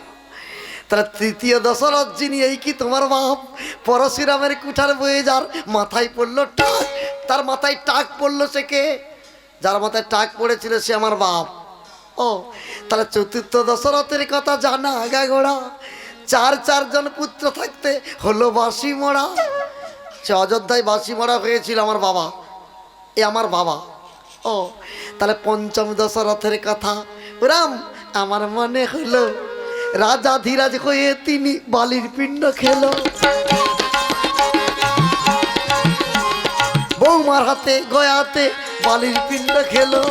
তাহলে তৃতীয় দশরথ যিনি, এই কি তোমার বাপ? পরশুরামের কুঠার বয়ে যার মাথায় পড়লো টাক, তার মাথায় টাক পড়লো, সে কে? যার মাথায় টাক পড়েছিল সে আমার বাপ। ও তাহলে চতুর্থ দশরথের কথা জানা আগাগোড়া। 4 জন পুত্র থাকতে হলো বাসি মরা। সে অযোধ্যায় বাসি মরা হয়েছিল আমার বাবা। এ আমার বাবা। ও তাহলে পঞ্চম দশরথের কথা। রাম, আমার মনে হলো রাজা ধীরাজ হয়ে তিনি বালির পিণ্ড খেলো। বৌমার হাতে গয়াতে বালির পিণ্ড খেলো।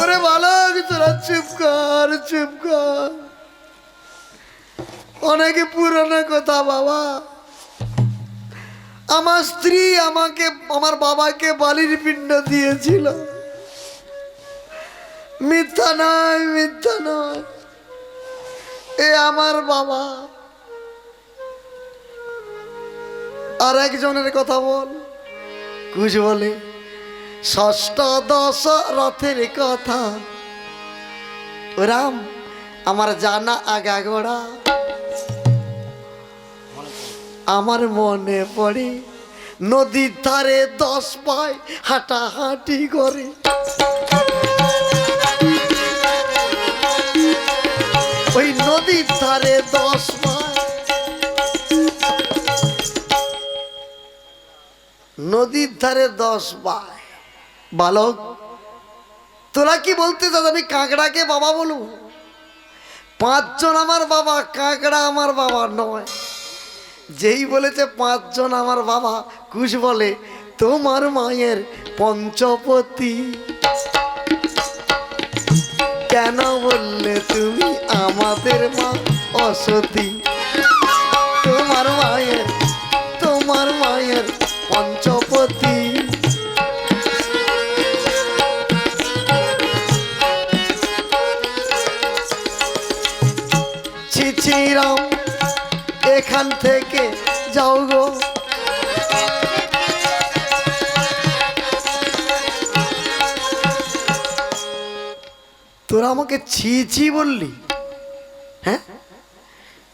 ওরে বালক, তোরা চুপ কর, চুপ কর। অনেকে পুরনো কথা বাবা। আমার স্ত্রী আমাকে, আমার বাবাকে বালির পিণ্ড দিয়েছিল। মিথ্যা নয়, মিথ্যা নয়, এ আমার বাবা। আর একজনের কথা বল। কুশ বলে, ষষ্ঠ দশরথের কথা। রাম, আমার জানা আগাগোড়া। আমার মনে পড়ে নদীর ধারে 10 পায় হাঁটাহাঁটি করে। ওই নদীর ধারে 10 পায়, নদীর ধারে 10 পায়। বালক, তোরা কি বলতে চাস আমি কাঁকড়াকে বাবা বলবো? 5 জন আমার বাবা, কাঁকড়া আমার বাবা নয়। যেই বলেছে 5 জন আমার বাবা, কুশ বলে তোমার মায়ের পঞ্চপতি। কেন বললে তুমি আমাদের মা অসতী? তোমার মায়ের পঞ্চপতি। ছিছিরাম এখান থেকে যাও গো। তোরা আমাকে ছি ছি বললি? হ্যাঁ,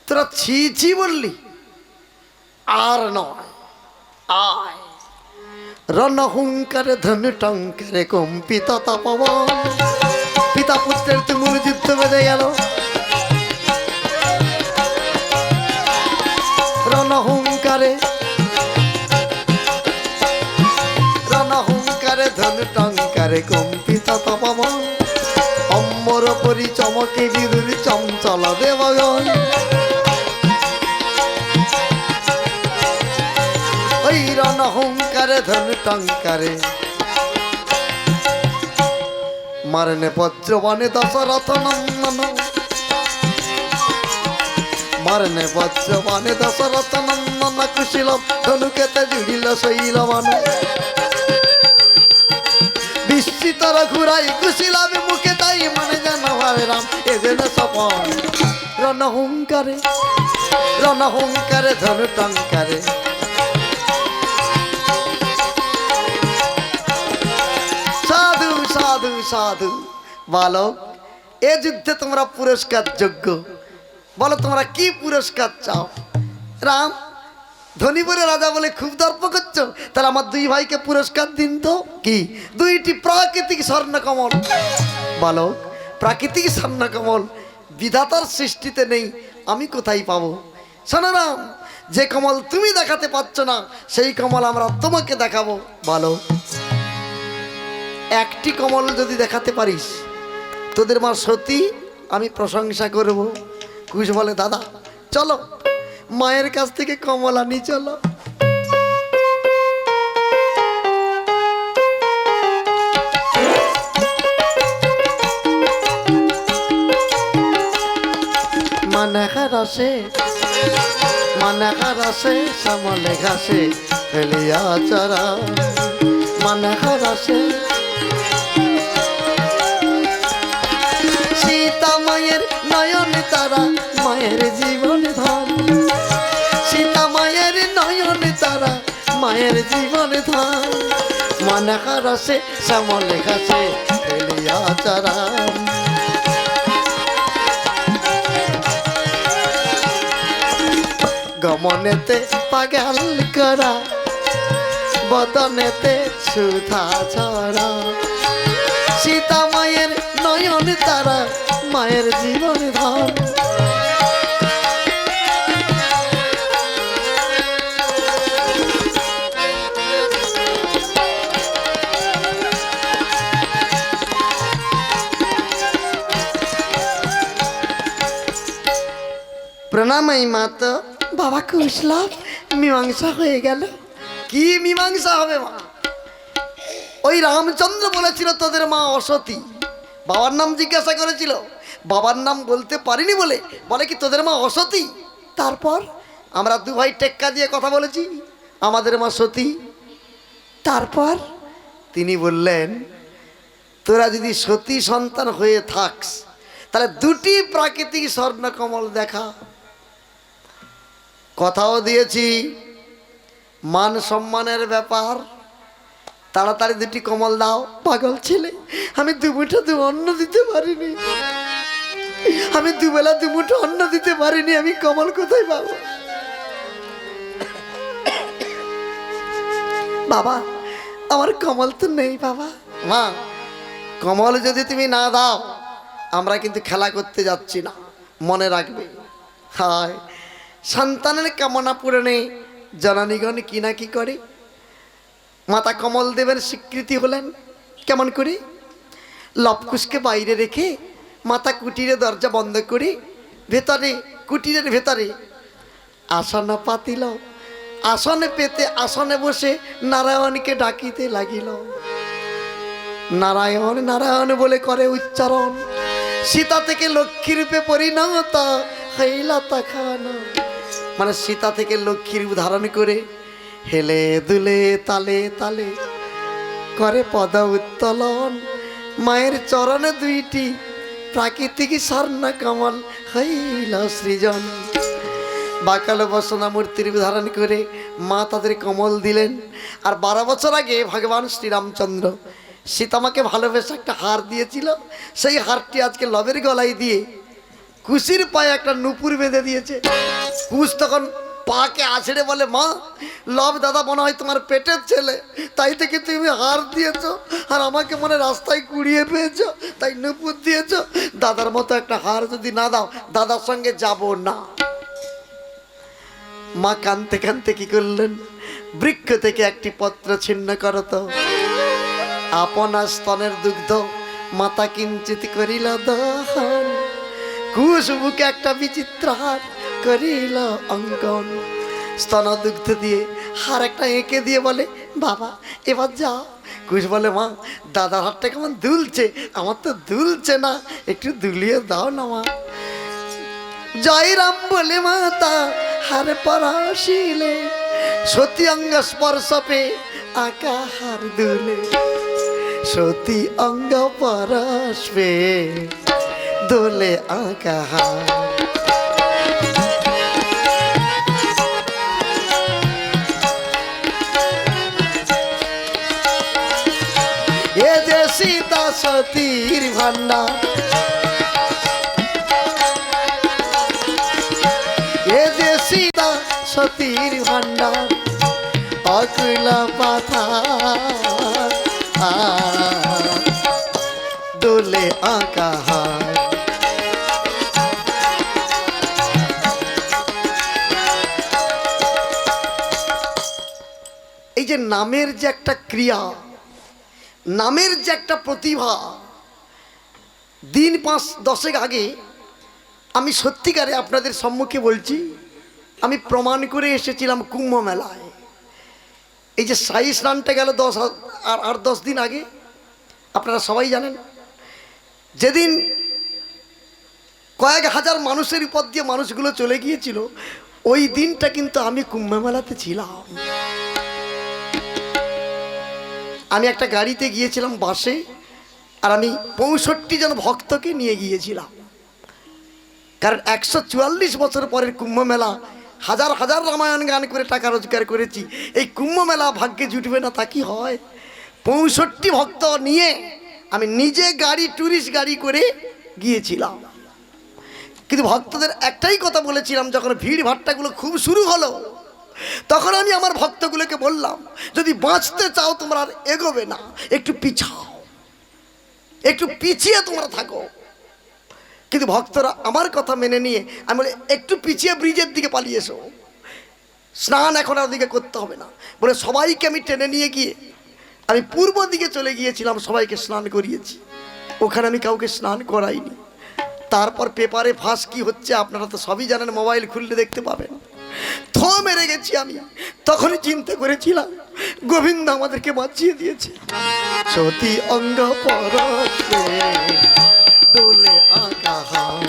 তোরা ছি ছি বললি? আর নয়, আয়। রণহুঙ্কারে ধন টঙ্কারে কম্পিত তপবন। পিতা পুত্রের তুমুল যুদ্ধ বেঁধে গেল। রণহুঙ্কারে ধন টঙ্কারে কম্পিত তপবন। অম্বর পরি চমকে বিদুর চঞ্চল দেবগণ। ওই রণহুঙ্কারে ধন টঙ্কারে মারনে বজ্রবনে দশরথ নন্দন। মারনে বজ্রবনে দশরথ নন্দন। কুশীল ধনুকেতে জুড়িল শৈলবন। বিস্মিত রঘুরাই কুশীলা বিমুখে তাই মানে যেন ভাবে রাম এ যেন সপন। রণহুঙ্কারে ধনু টঙ্কারে সাধু সাধু সাধু। বালক, এ যুদ্ধে তোমরা পুরস্কার যোগ্য। বলো তোমরা কি পুরস্কার চাও? রাম, ধনীপুরে রাজা বলে খুব দর্প করছো, তাহলে আমার দুই ভাইকে পুরস্কার দিন তো। কি? দুইটি প্রাকৃতিক স্বর্ণকমল। বালক, প্রাকৃতিক স্বর্ণকমল বিধাতার সৃষ্টিতে নেই, আমি কোথায় পাবো? শোনো রাম, যে কমল তুমি দেখাতে পাচ্ছ না সেই কমল আমরা তোমাকে দেখাবো। বালক, একটি কমল যদি দেখাতে পারিস, তোদের মা সতী আমি প্রশংসা করব। কুশ বলে দাদা চলো মায়ের কাছ থেকে কমল আনি, চলো। মানেখা রসে শ্যামলে ঘাসে ফেলিয়া চরা। মানেখা রসে সীতা মায়ের নয়ন তারা মায়ের জীবন ধন। সীতা মায়ের নয়ন তারা মায়ের জীবন ধন। মানেখা রসে শ্যামলে ঘাসে ফেলিয়া চরা। গমনেতে পাগল করা বদনেতে সুধা ছড়া। সীতা মায়ের নয়ন তারা মায়ের জীবন ধন। প্রণাম এই মাতা। বাবা কুশলভ, মীমাংসা হয়ে গেল। কি মীমাংসা হবে মা? ওই রামচন্দ্র বলেছিল তোদের মা অসতী। বাবার নাম জিজ্ঞাসা করেছিল, বাবার নাম বলতে পারিনি বলে কি তোদের মা অসতী। তারপর আমরা দু ভাই টেক্কা দিয়ে কথা বলেছি আমাদের মা সতী। তারপর তিনি বললেন তোরা যদি সতী সন্তান হয়ে থাকস তাহলে দুটি প্রাকৃতিক স্বর্ণকমল দেখা। কথাও দিয়েছি, মান সম্মানের ব্যাপার, তাড়াতাড়ি দুটি কমল দাও। পাগল ছেলে, আমি দুমুঠো অন্ন দিতে পারিনি, আমি দুবেলা দুমুঠো অন্ন দিতে পারিনি, আমি কমল কোথায় পাবো? বাবা আমার কমল তো নেই বাবা। মা, কমল যদি তুমি না দাও আমরা কিন্তু খেলা করতে যাচ্ছি না, মনে রাখবে। হায়, সন্তানের কামনা পূরণে জননীগণ কি না কি করে। মাতা কমল দেবের স্বীকৃতি হলেন কেমন করে? লবকুশকে বাইরে রেখে মাতা কুটিরে দরজা বন্ধ করে ভেতরে কুটিরের ভেতরে আসন পাতিল আসনে পেতে আসনে বসে নারায়ণকে ডাকিতে লাগিল। নারায়ণ নারায়ণ বলে করে উচ্চারণ, সীতা থেকে লক্ষ্মী রূপে পরিণত হইলা তখন। মানে সীতা থেকে লক্ষ্মী রূপ ধারণ করে হেলে দুলে তালে তালে করে পদ উত্তোলন। মায়ের চরণে দুইটি প্রাকৃতিক স্বর্ণ কমল হইল সৃজন। বাকাল বসনা মূর্তির ধারণ করে মা তাদের কমল দিলেন। আর 12 বছর আগে ভগবান শ্রীরামচন্দ্র সীতামাকে ভালোবেসে একটা হার দিয়েছিল, সেই হারটি আজকে লবের গলায় দিয়ে কুশির পায়ে একটা নুপুর বেঁধে দিয়েছে। কুশ তখন পাকে আছড়ে বলে, মা লব দাদা মনে হয় তোমার পেটের ছেলে, তাই থেকে তুমি হার দিয়েছো, আর আমাকে মনে রাস্তায় কুড়িয়ে পেয়েছো তাই নুপুর দিয়েছো। দাদার মতো একটা হার যদি না দাও দাদার সঙ্গে যাব না। মা কানতে কানতে কি করলেন, বৃক্ষ থেকে একটি পত্র ছিন্ন করত। আপনা স্তনের দুগ্ধ মাতা কিঞ্চিত করিল দহন। কুশ বুকে একটা বিচিত্র হার করিল অঙ্কন। স্তন দুগ্ধ দিয়ে হার একটা এঁকে দিয়ে বলে, বাবা এবার যাও। কুশ বলে, মা দাদার হাতটা কেমন দুলছে, আমার তো দুলছে না, একটু দুলিয়ে দাও না মা। জয় রাম বলে মাতা হার পরাশিলে, সতী অঙ্গ স্পর্শ পে আকা হার দুলে। সতী অঙ্গ পরশ পে দোলে আকা হার। এ যে সীতা সতীর ভান্ডার, এ যে সীতা সতীর ভান্ডার, অকুল পাথা দোলে আঁকা হার। এই যে নামের যে একটা ক্রিয়া, নামের যে একটা প্রতিভা, দিন 5-10 আগে আমি সত্যিকারে আপনাদের সম্মুখে বলছি, আমি প্রমাণ করে এসেছিলাম কুম্ভ মেলায়। এই যে সাই স্নানটা গেল 10 দিন আগে, আপনারা সবাই জানেন। যেদিন কয়েক হাজার মানুষের উপর দিয়ে মানুষগুলো চলে গিয়েছিল, ওই দিনটা কিন্তু আমি কুম্ভ মেলাতে ছিলাম। আমি একটা গাড়িতে গিয়েছিলাম বাসে, আর আমি 65 জন ভক্তকে নিয়ে গিয়েছিলাম। কারণ 144 বছর পরের কুম্ভ মেলা, হাজার হাজার রামায়ণ গান করে টাকা রোজগার করেছি, এই কুম্ভ মেলা ভাগ্যে জুটবে না তা কি হয়? 65 ভক্ত নিয়ে আমি নিজে গাড়ি, ট্যুরিস্ট গাড়ি করে গিয়েছিলাম। কিন্তু ভক্তদের একটাই কথা বলেছিলাম, যখন ভিড় ভাট্টাগুলো খুব শুরু হলো, তখন আমি আমার ভক্তগুলোকে বললাম, যদি বাঁচতে চাও তোমরা আর এগোবে না, একটু পিছাও, একটু পিছিয়ে তোমরা থাকো। কিন্তু ভক্তরা আমার কথা মেনে নিয়ে আমি বলে, একটু পিছিয়ে ব্রিজের দিকে পালিয়ে এসো, স্নান এখন আর ওদিকে করতে হবে না বলে সবাইকে আমি টেনে নিয়ে গিয়ে আমি পূর্ব দিকে চলে গিয়েছিলাম, সবাইকে স্নান করিয়েছি। ওখানে আমি কাউকে স্নান করাইনি। তারপর পেপারে ফাঁস কি হচ্ছে আপনারা তো সবই জানেন, মোবাইল খুললে দেখতে পাবেন। থো মেরে গেছি আমি। তখনই চিন্তা করেছিলাম, গোবিন্দ আমাদেরকে বাঁচিয়ে দিয়েছে। সতী অঙ্গ পরশে দোলে আঁকা হার।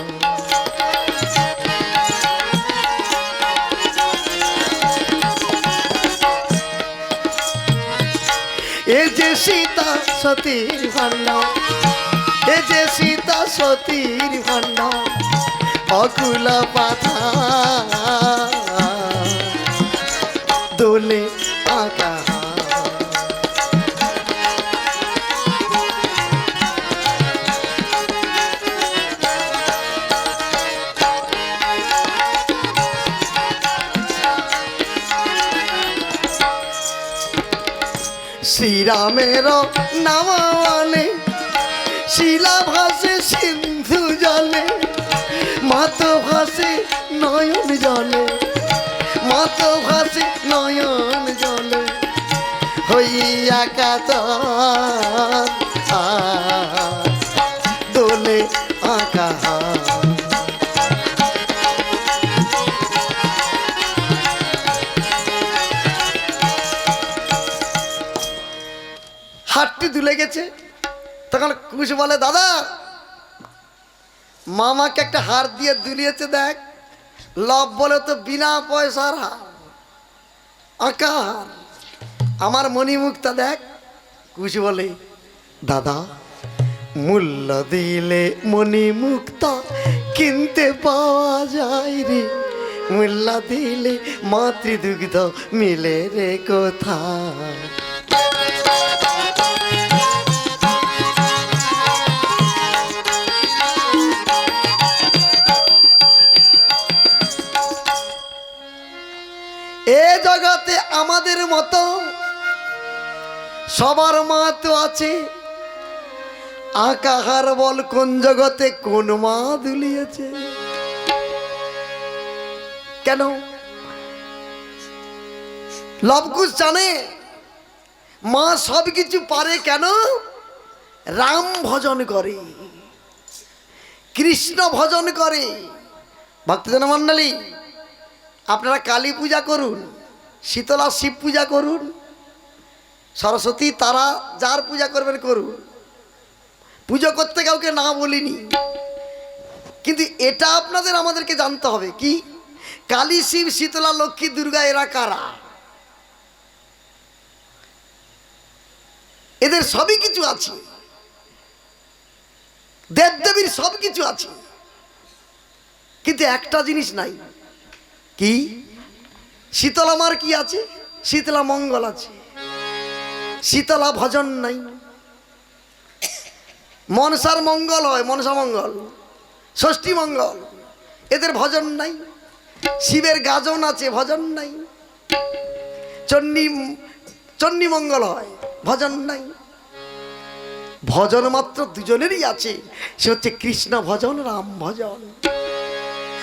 এ যে সীতা সতীর ভান্ডার, এ যে সীতা সতীর ভান্ডার, অকুল পাথা দোলে আঁকা হার। শ্রীরামের নাম বলে শিলা ভাসে সিন্ধু জলে, মাত ভাসে নয়ন জলে, মাত ভাসে নয়ন জলে, হইয়া কাতর দোলে আঁকা হার। লেগেছে। তখন কুশ বলে, দাদা মামাকে একটা হার দিয়ে দুলিয়েছে দেখ। লব বলে, তো বিনা পয়সার হার, আঁকা হার, আমার মণিমুক্তা দেখ। কুশ বলে, দাদা মূল্য দিলে মণিমুক্তা কিনতে পাওয়া যায় রে, মূল্য দিলে মাতৃদুগ্ধ মিলে রে কোথায়। এ জগতে আমাদের মতো সবার মা তো আছে, আকাহার বল কোন জগতে কোন মা দুলিয়েছে? কেন? লবকুশ জানে মা সব কিছু পারে কেন? রাম ভজন করে, কৃষ্ণ ভজন করে। ভক্তজন মণ্ডলী, আপনারা কালী পূজা করুন, শীতলা শিব পূজা করুন, সরস্বতী তারা যার পূজা করবেন করুন, পুজো করতে কাউকে না বলিনি। কিন্তু এটা আপনাদের আমাদেরকে জানতে হবে কি, কালী শিব শীতলা লক্ষ্মী দুর্গা এরা কারা? এদের সবই কিছু আছে, দেবদেবীর সব কিছু আছে, কিন্তু একটা জিনিস নাই। কি? শীতলা মার কি আছে? শীতলা মঙ্গল আছে, শীতলা ভজন নাই। মনসার মঙ্গল হয়, মনসা মঙ্গল, ষষ্ঠী মঙ্গল, এদের ভজন নাই। শিবের গাজন আছে, ভজন নাই। চণ্ডী মঙ্গল হয়, ভজন নাই। ভজন মাত্র দুজনেরই আছে, সে হচ্ছে কৃষ্ণ ভজন, রাম ভজন।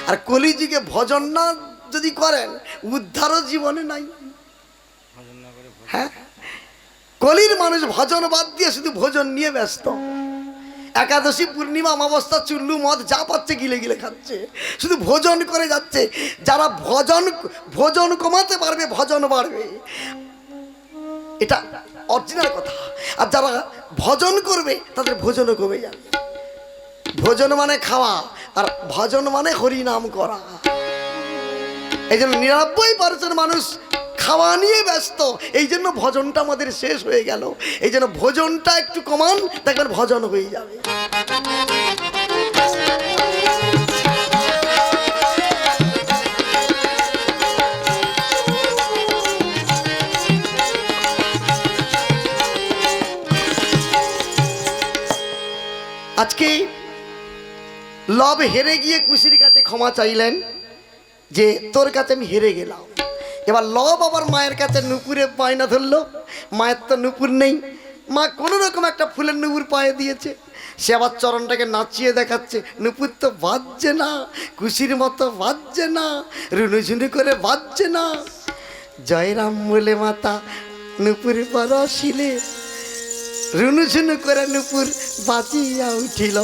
আর কলিযুগে ভজন না যদি করেন, উদ্ধারও জীবনে নাই। হ্যাঁ, কলির মানুষ ভজন বাদ দিয়ে শুধু ভোজন নিয়ে ব্যস্ত। একাদশী, পূর্ণিমা, অমাবস্যা, চুল্লু, মদ যা পাচ্ছে গিলে গিলে খাচ্ছে, শুধু ভোজন করে যাচ্ছে। যারা ভোজন কমাতে পারবে, ভজন বাড়বে, এটা অরিজিনাল কথা। আর যারা ভজন করবে তাদের ভোজনও কমে যাবে। ভোজন মানে খাওয়া, আর ভজন মানে হরি নাম করা। এই জন্য ৯৯% মানুষ খাওয়া নিয়ে ব্যস্ত, এই জন্য ভজনটা আমাদের শেষ হয়ে গেল। এই জন্য ভোজনটা একটু কমান, দেখবেন ভজন হয়ে যাবে। আজকে লব হেরে গিয়ে কুশির কাছে ক্ষমা চাইলেন যে তোর কাছে আমি হেরে গেলাম। এবার লব আবার মায়ের কাছে নুপুরে বায়না ধরলো। মায়ের তো নুপুর নেই, মা কোনো রকম একটা ফুলের নুপুর পায়ে দিয়েছে। সে আবার চরণটাকে নাচিয়ে দেখাচ্ছে, নুপুর তো বাজছে না, কুশির মতো বাজছে না, রুনুঝুনু করে বাজছে না। জয়রাম বলে মাতা নুপুর পরশিলে, রুনুঝুনু করে নুপুর বাজিয়া উঠিল।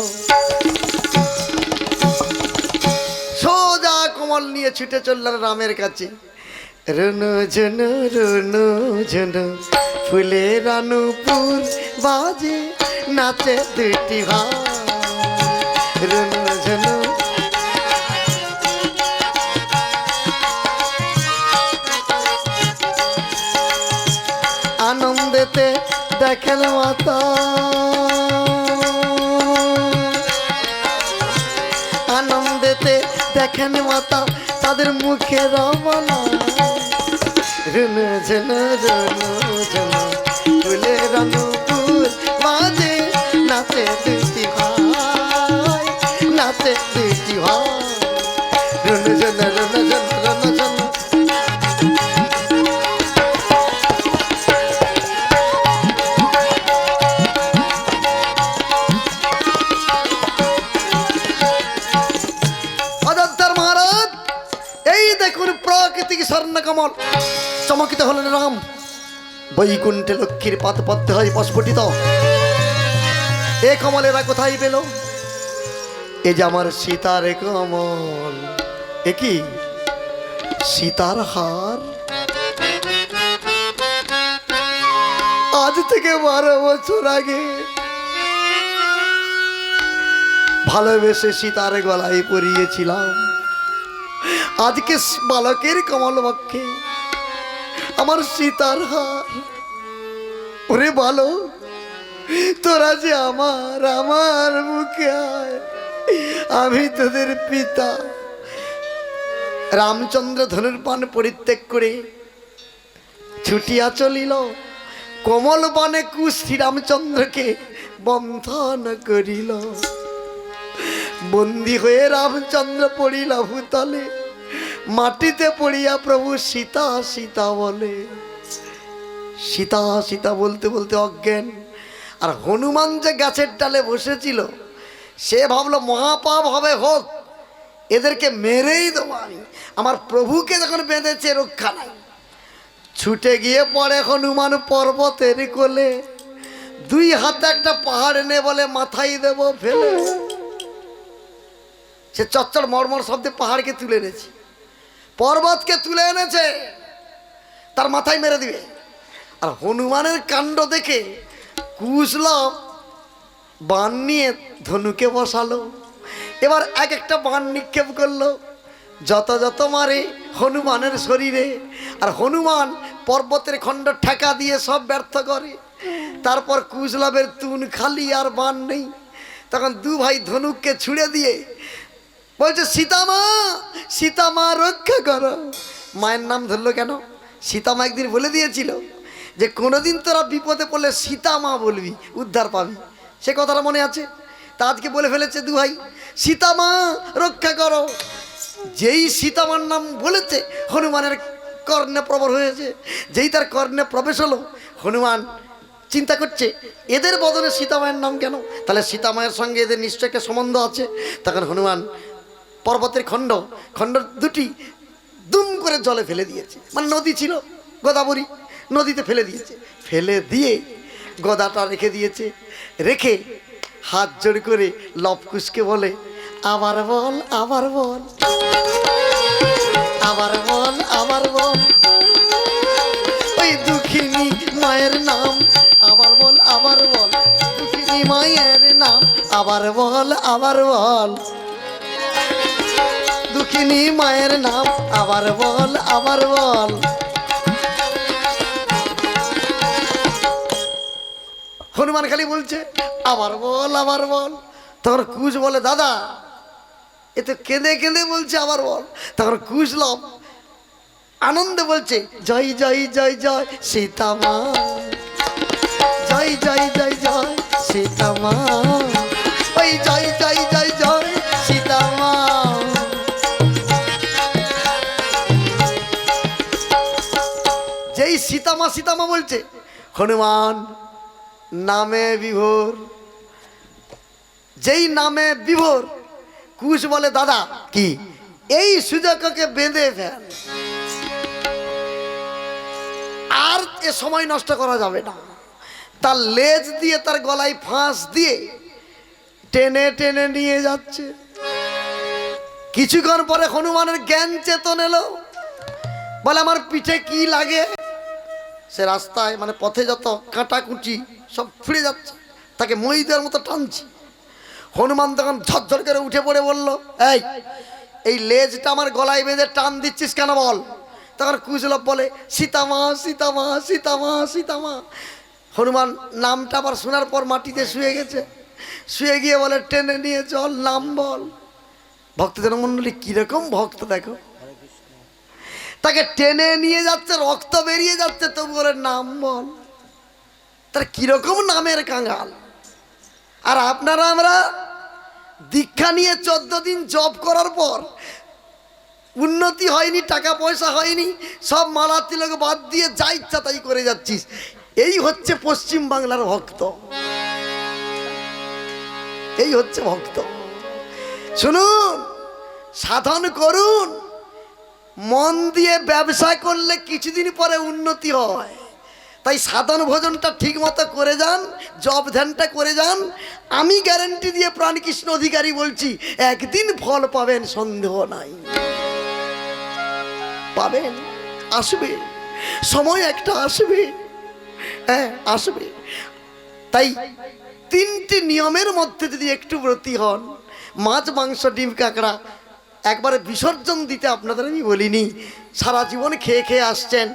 সোজা কমল নিয়ে ছুটে চললেন রামের কাছে। রুনুঝুনু রুনুঝুনু ফুলের নুপুর বাজে, নাচে দুটি ভাই। রুনুঝুনু আনন্দেতে দেখেন মাতা, আনন্দেতে দেখেন মাতা তাদের মুখে রমনা। রুনুঝুনু রুনুঝুনু ফুলের নুপুর বাজে, নাচে দুটি ভাই, নাচে দুটি ভাই। রুনুঝুনু রুনুঝুনু রুনুঝুনু। প্রাকৃতিক স্বর্ণকমল চমকিত হলেন রাম। বৈকুণ্ঠে লক্ষ্মীর পাত পদ্ম হয় প্রস্ফুটিত। এ কমল এরা কোথায় পেল? এ যে আমার সীতার কমল। এ কি সীতার হার? আজ থেকে 12 বছর আগে ভালোবেসে সীতার গলায় পরিয়েছিলাম। আজকে বালকের কমল বক্ষে আমার সীতার হার। ওরে বলো, তোরা যে আমার মুখে আয়, আমি তোদের পিতা। রামচন্দ্র ধনুর্বাণ পরিত্যাগ করে ছুটিয়া চলিল। কমল বনে কুশ শ্রীরামচন্দ্রকে বন্ধন করিল। বন্দী হয়ে রামচন্দ্র পড়িল ভূতলে, মাটিতে পড়িয়া প্রভু সীতা সীতা বলে। সীতা সীতা বলতে বলতে অজ্ঞান। আর হনুমান যে গাছের ডালে বসেছিল, সে ভাবলো মহাপাপ হবে, হোক, এদেরকে মেরেই দেবো আমি। আমার প্রভুকে যখন বেঁধেছে রক্ষা নাই। ছুটে গিয়ে পড়ে হনুমান পর্বতের কোলে, 2 হাতে একটা পাহাড় এনে বলে মাথায় দেব ফেলে। সে চচ্চড় মর্মর শব্দে পাহাড়কে তুলে এনেছে, পর্বতকে তুলে এনেছে, তার মাথায় মেরে দিবে। আর হনুমানের কাণ্ড দেখে কুশলভ বাণ নিয়ে ধনুকে বসালো। এবার এক একটা বাণ নিক্ষেপ করলো, যত যত মারে হনুমানের শরীরে। আর হনুমান পর্বতের খণ্ড ঠেকা দিয়ে সব ব্যর্থ করে। তারপর কুশলভের তুন খালি, আর বাণ নেই। তখন 2 ভাই ধনুককে ছুঁড়ে দিয়ে বলছে, সীতামা সীতামা রক্ষা করো। মায়ের নাম ধরলো কেন? সীতামা একদিন বলে দিয়েছিল যে কোনোদিন তোরা বিপদে পড়লে সীতামা বলবি, উদ্ধার পাবি। সে কথাটা মনে আছে? তা আজকে বলে ফেলেছে 2 ভাই, সীতামা রক্ষা করো। যেই সীতামার নাম বলেছে, হনুমানের কর্ণে প্রবর হয়েছে। যেই তার কর্ণে প্রবেশ হলো, হনুমান চিন্তা করছে এদের বদলে সীতামায়ের নাম কেন? তাহলে সীতামায়ের সঙ্গে এদের নিশ্চয় একটা সম্বন্ধ আছে। তখন হনুমান পর্বতের খণ্ড 2টি দুম করে জলে ফেলে দিয়েছে। মানে নদী ছিল, গোদাবরী, নদীতে ফেলে দিয়েছে। ফেলে দিয়ে গদাটা রেখে দিয়েছে। রেখে হাত জোড় করে লবকুশকে বলে, আবার বল আবার বল, আবার বল আবার বল, ওই দুঃখিনী মায়ের নাম আবার বল আবার বল, দুঃখিনী মায়ের নাম আবার বল আবার বল, দুঃখিনী মায়ের নাম আবার বল আবার বল। হনুমান খালি বলছে আবার বল আবার বল। তখন কুশ বলে, দাদা এ তো কেঁদে কেঁদে বলছে আবার বল। তখন কুশলভ আনন্দে বলছে, জয় জয় জয় জয় সীতামা, জয় জয় জয় জয় সীতামা, ওই জয় জয় জয় জয় সীতামা। যেই সীতামা সীতামা বলছে, হনুমান নামে বিভোর। যেই নামে বিভোর, কুশ বলে, দাদা কি এই সুযোগকে বেঁধে ফেল, আর এ সময় নষ্ট করা যাবে না। তার লেজ দিয়ে তার গলায় ফাঁস দিয়ে টেনে টেনে নিয়ে যাচ্ছে। কিছুক্ষণ পরে হনুমানের জ্ঞান চেতন এলো। বলে, আমার পিঠে কি লাগে? সে রাস্তায় মানে পথে যত কাঁটাকুটি সব ফুড়ে যাচ্ছে, তাকে মই দেওয়ার মতো টানছি। হনুমান তখন ঝরঝর করে উঠে পড়ে বলল, এই লেজটা আমার গলায় বেঁধে টান দিচ্ছিস কেন বল? তখন কুশলভ বলে, সীতামা সীতামা সীতামা সীতামা। হনুমান নামটা আবার শোনার পর মাটিতে শুয়ে গেছে। শুয়ে গিয়ে বলে, টেনে নিয়ে চল, নাম বল। ভক্তদের মণ্ডলী কিরকম ভক্ত দেখো, তাকে টেনে নিয়ে যাচ্ছে, রক্ত বেরিয়ে যাচ্ছে, তবু বলে নাম বল। তার কিরকম নামের কাঙাল। আর আপনারা আমরা দীক্ষা নিয়ে 14 দিন জব করার পর উন্নতি হয়নি, টাকা পয়সা হয়নি, সব মালা তিলক বাদ দিয়ে যা ইচ্ছা তাই করে যাচ্ছিস। এই হচ্ছে পশ্চিম বাংলার ভক্ত, এই হচ্ছে ভক্ত। শুনুন, সাধন করুন, মন দিয়ে ব্যবসা করলে কিছুদিন পরে উন্নতি হয়। তাই সাধন ভোজনটা ঠিক মতো করে যান, জব ধ্যানটা করে যান। আমি গ্যারান্টি দিয়ে প্রাণকৃষ্ণ অধিকারী বলছি, একদিন ফল পাবেন, সন্দেহ নাই। পাবেন, আসবে সময়, একটা আসবে। হ্যাঁ আসবে। তাই তিনটি নিয়মের মধ্যে যদি একটু ব্রতী হন, মাছ মাংস ডিম কাঁকড়া একবারে বিসর্জন দিতে আপনাদের আমি বলিনি, সারা জীবন খেয়ে খেয়ে আসছেন,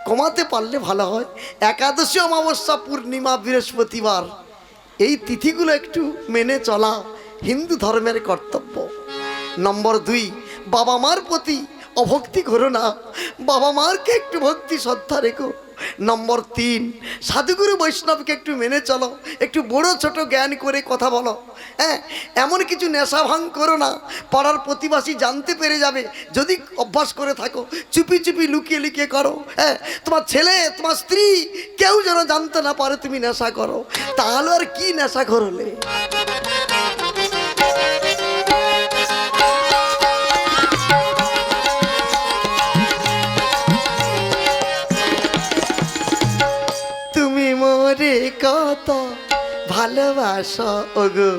কমাতে পারলে ভালো হয়। একাদশী, অমাবস্যা, পূর্ণিমা, বৃহস্পতিবার এই তিথিগুলো একটু মেনে চলা হিন্দু ধর্মের কর্তব্য। নম্বর 2, বাবা মার প্রতি অভক্তি করো না, বাবা মারকে একটু ভক্তি শ্রদ্ধা রেখো। নম্বর 3, সাধুগুরু বৈষ্ণবকে একটু মেনে চলো, একটু বড় ছোট জ্ঞান করে কথা বলো। হ্যাঁ, এমন কিছু নেশা ভাঙ করো না, পাড়ার প্রতিবাসী জানতে পেরে যাবে। যদি অভ্যাস করে থাকো, চুপি চুপি লুকিয়ে লুকিয়ে করো। হ্যাঁ, তোমার ছেলে, তোমার স্ত্রী কেউ যেন জানতে না পারে তুমি নেশা করো, তাহলে আর কি নেশা করলে। তুমি মোরে কত ভালোবাসো ওগো,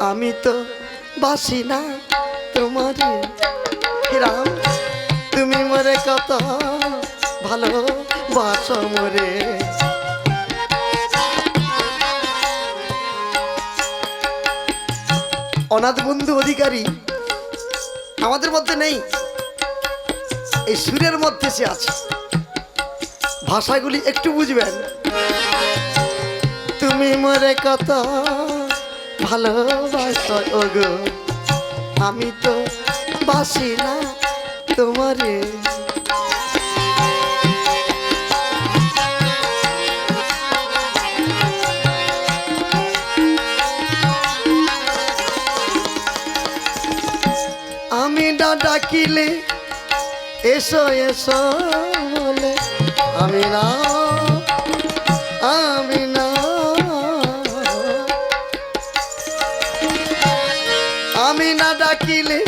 আমি তো বাসি না তোমারে। রাম, তুমি মোরে কত ভালোবাসো মোরে। অনাথ বন্ধু অধিকারী আমাদের মধ্যে নেই, এই সুরের মধ্যে সে আছে। ভাষাগুলি একটু বুঝবেন। তুমি মোরে কত ভালোবাসো ওগো, আমি তো বাসি না তোমারে। আমি না ডাকিলে এসো এসো বলে, আমি না আমি না আমি না ডাকিলে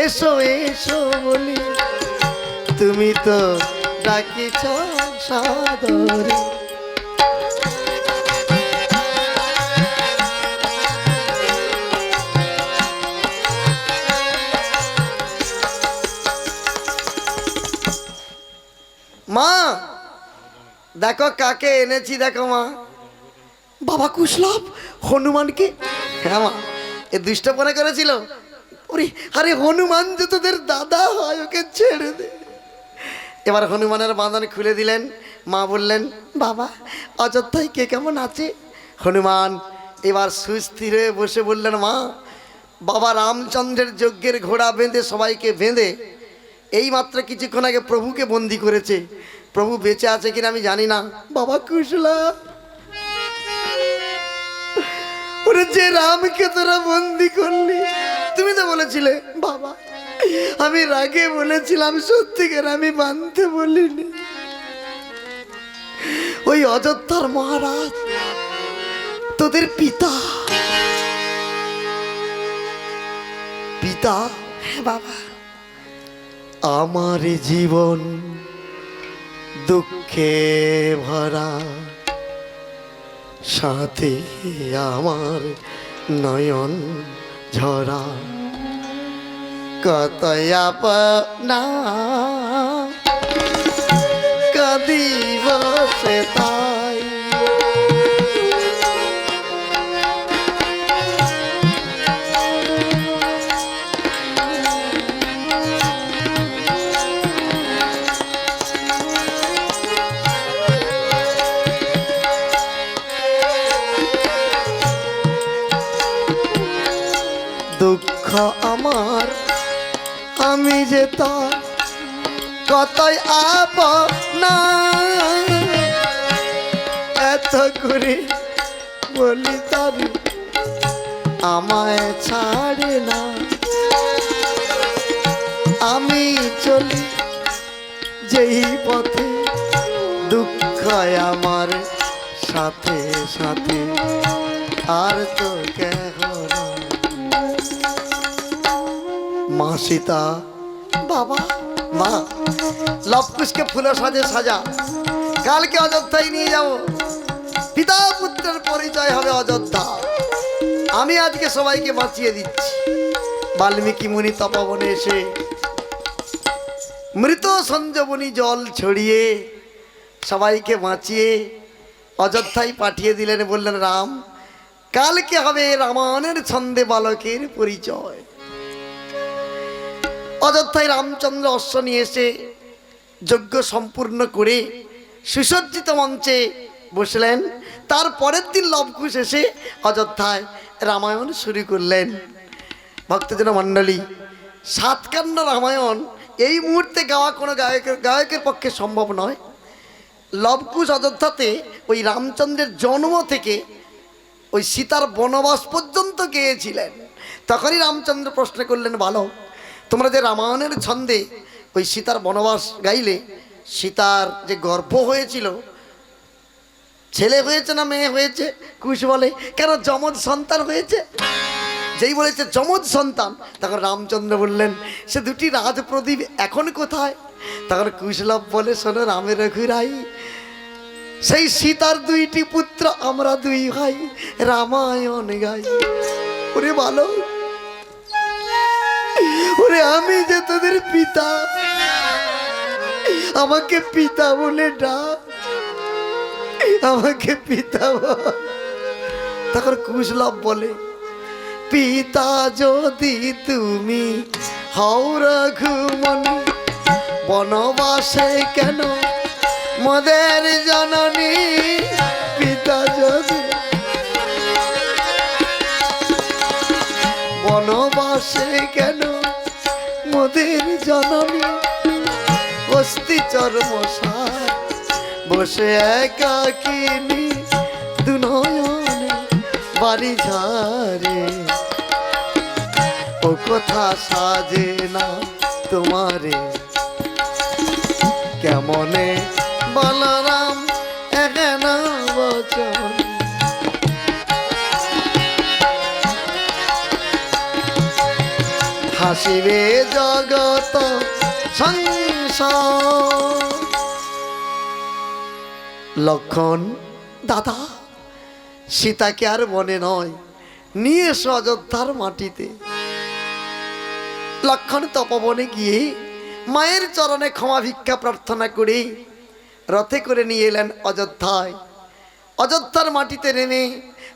এসো এসো বলি, তুমি তো ডাকিছ সাদরে। মা দেখো কাকে এনেছি, দেখো মা। বাবা কুশলভ হনুমানকে। হ্যাঁ মা, এ দুষ্ট মনে করেছিল, ওরে আরে হনুমান যে তোদের দাদা হয়, ওকে ছেড়ে দে। এবার হনুমানের বাঁধন খুলে দিলেন। মা বললেন, বাবা অযোধ্যায় কে কেমন আছে? হনুমান এবার সুস্থির হয়ে বসে বললেন, মা বাবা রামচন্দ্রের যজ্ঞের ঘোড়া বেঁধে সবাইকে বেঁধে এইমাত্র কিছুক্ষণ আগে প্রভুকে বন্দি করেছে। প্রভু বেঁচে আছে কিনা আমি জানি না। বাবা কুশলা, ওরে যে রামকে তোরা বন্দি করলি, তুমি তো বলেছিলে বাবা, আমি রাগে বলেছিলাম, সত্যিকার আমি মানতে বলিনি। ওই অযোধ্যার মহারাজ তোদের পিতা। পিতা? হ্যাঁ বাবা। আমার জীবন দুঃখে ভরা, সাথে আমার নয়ন ঝরা, কত আপনা কাঁদিব সে তাই। দুঃখ আমার, আমি যে তার কতই আপনা, এত করে বলি তার আমায় ছাড়ে না। আমি চলি যেই পথে, দুঃখ আমার সাথে সাথে, আর তো কেহ না। মা সীতা, বাবা মা লবকুশকে ফুলের সাজে সাজা, কালকে অযোধ্যায় নিয়ে যাব। পিতা পুত্রের পরিচয় হবে অযোধ্যা। আমি আজকে সবাইকে বাঁচিয়ে দিচ্ছি। বাল্মীকি মুনি তপবনে এসে মৃত সঞ্জীবনী জল ছড়িয়ে সবাইকে বাঁচিয়ে অযোধ্যায় পাঠিয়ে দিলেন, বললেন রাম কালকে হবে রামায়ণের ছন্দে বালকের পরিচয়। অযোধ্যায় রামচন্দ্র অশ্ব নিয়ে এসে যজ্ঞ সম্পূর্ণ করে সুসজ্জিত মঞ্চে বসলেন। তার পরের দিন লবকুশ এসে অযোধ্যায় রামায়ণ শুরু করলেন। ভক্তজন মণ্ডলী, সাতকান্ন রামায়ণ এই মুহূর্তে গাওয়া কোনো গায়কের পক্ষে সম্ভব নয়। লবকুশ অযোধ্যাতে ওই রামচন্দ্রের জন্ম থেকে ওই সীতার বনবাস পর্যন্ত গেয়েছিলেন। তখনই রামচন্দ্র প্রশ্ন করলেন, ভালো তোমরা যে রামায়ণের ছন্দে ওই সীতার বনবাস গাইলে, সীতার যে গর্ভ হয়েছিল ছেলে হয়েছে না মেয়ে হয়েছে? কুশ বলে, কেন যমজ সন্তান হয়েছে। যেই বলেছে যমজ সন্তান, তখন রামচন্দ্র বললেন সে দুটি রাজপ্রদীপ এখন কোথায়? তখন কুশলভ বলে, শোনো রামের রঘুরাই, সেই সীতার দুইটি পুত্র আমরা দুই ভাই রামায়ণ গাই। ওরে ভালো, ওরে আমি যে তোদের পিতা, আমাকে পিতা বলে ডাক, আমাকে পিতা বল। তখন কুশলভ বলে, পিতা যদি তুমি হও রঘুমনি, বনবাসে কেন মোদের জননী? পিতা যদি বনবাসে কেন মোদের জননী? অস্থি চর্মসার বসে একাকিনী, দুনয়নে বাড়ি ঝাড়ে, ও কথা সাজে না তোমারে, কেমনে বলরাম একেনা বচন। হাসিবে জগত সংসার। লক্ষণ দাদা, সীতাকে আর বনে নয়, নিয়ে এসো অযোধ্যার মাটিতে। লক্ষণ তপবনে গিয়ে মায়ের চরণে ক্ষমা ভিক্ষা প্রার্থনা করে রথে করে নিয়ে এলেন অযোধ্যায়। অযোধ্যার মাটিতে নেমে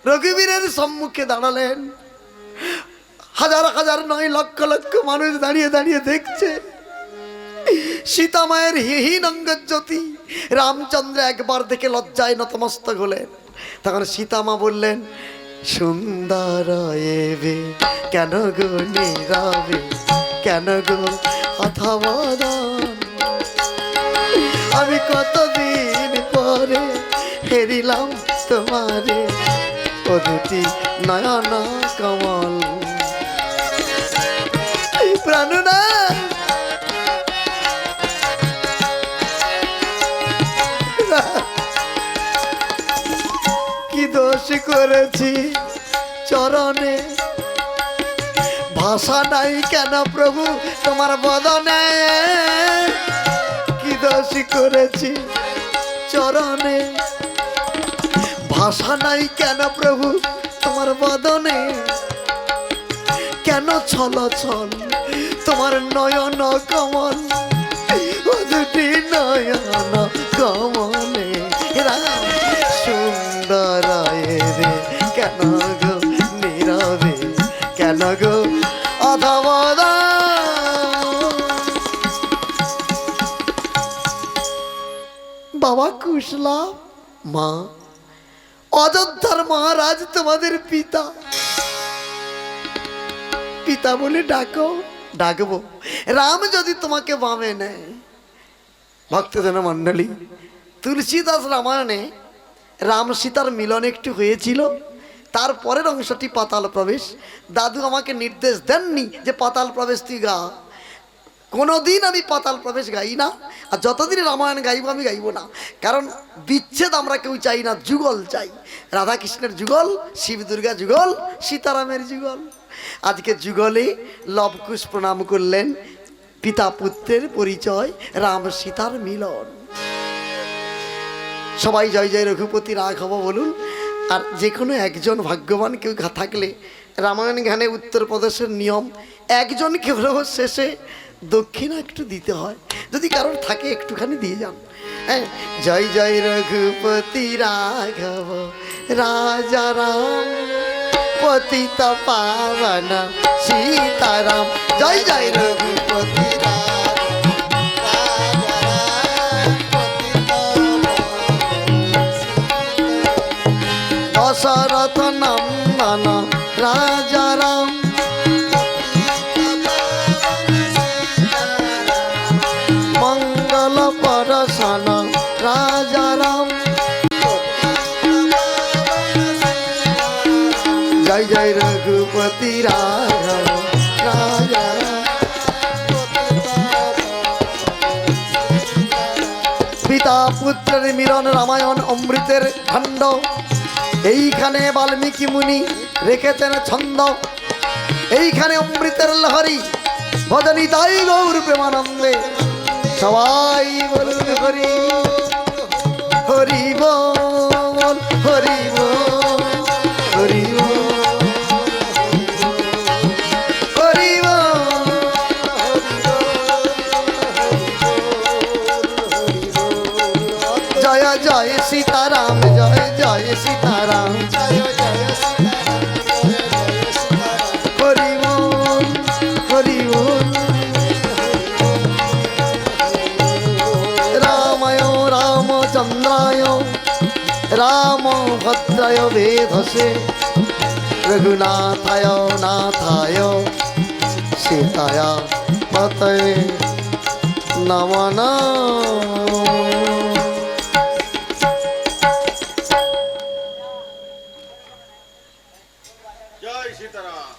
রঘুবীরের সম্মুখে দাঁড়ালেন। হাজার হাজার নয়, লক্ষ লক্ষ মানুষ দাঁড়িয়ে দাঁড়িয়ে দেখছে সীতা মায়ের হিহীন অঙ্গজ্যোতি। রামচন্দ্র একবার দেখে লজ্জায় নতমস্তক হলেন। তখন সীতামা বললেন, সুন্দর এবে কেন গো নীরবে, কেন গো অথবদন? আমি কতদিন পরে হেরিলাম তোমারে, ও দুটি নয়ন কমল। প্রাণনা কি দোষ করেছি চরণে, ভাষা নাই কেন প্রভু তোমার বদনে? কি দোষ করেছি চরণে, ভাষা নাই কেন প্রভু তোমার বদনে? কেন ছল ছল তোমার নয়ন কমল, ও দুটি নয়ন কমলে। সুন্দর রে কেন গো নীরবে, কেন গো অধবদন? বাবা কুশলভ, মা অযোধ্যার মহারাজ তোমাদের পিতা, পিতা বলে ডাকো, ডাকবো। রাম যদি তোমাকে বামে নেয়। ভক্তজন মণ্ডলী, তুলসীদাস রামায়ণে রাম সীতার মিলন একটু হয়েছিল, তারপরের অংশটি পাতাল প্রবেশ। দাদু আমাকে নির্দেশ দেননি যে পাতাল প্রবেশ তুই গা। কোনোদিন আমি পাতাল প্রবেশ গাই না, আর যতদিন রামায়ণ গাইব আমি গাইব না। কারণ বিচ্ছেদ আমরা কেউ চাই না, যুগল চাই। রাধা কৃষ্ণের যুগল, শিব দুর্গা যুগল, সীতারামের যুগল। আজকে যুগলে লবকুশ প্রণাম করলেন, পিতা পুত্রের পরিচয়, রাম সীতার মিলন। সবাই জয় জয় রঘুপতি রাঘব বলুন। আর যে কোনো একজন ভাগ্যবান কেউ থাকলে রামায়ণ গানে উত্তরপ্রদেশের নিয়ম, একজনকে হলেও শেষে দক্ষিণা একটু দিতে হয়। যদি কারোর থাকে একটুখানি দিয়ে যান। জয় জয় রঘুপতি রাঘব রাজা রাম পতিত পাবন সীতারাম। জয় জয় রঘুপতি দশরথ নন্দন রাজা রাম মঙ্গল পরশন রাজা রাম। জয় জয় রঘুপতি রাঘব রাজা রাম। পিতা পুত্রের মিলন রামায়ণ অমৃতের খণ্ড। এইখানে বাল্মীকি মুনি রেখেছেন ছন্দ। এইখানে অমৃতের লহরী ভজনী তাই গৌর প্রেমানন্দে। সবাই বলুন হরি হরি বল হরি বল হরি বল হরি বল। জয় জয় সীতারাম জয় জয় সীতারাম হরি বল হরি বল। রামায় রামচন্দ্রায় রামভদ্রায় বেধসে রঘুনাথায় নাথায় সীতায় পতয়ে নমো নমঃ। জয় সীতারাম।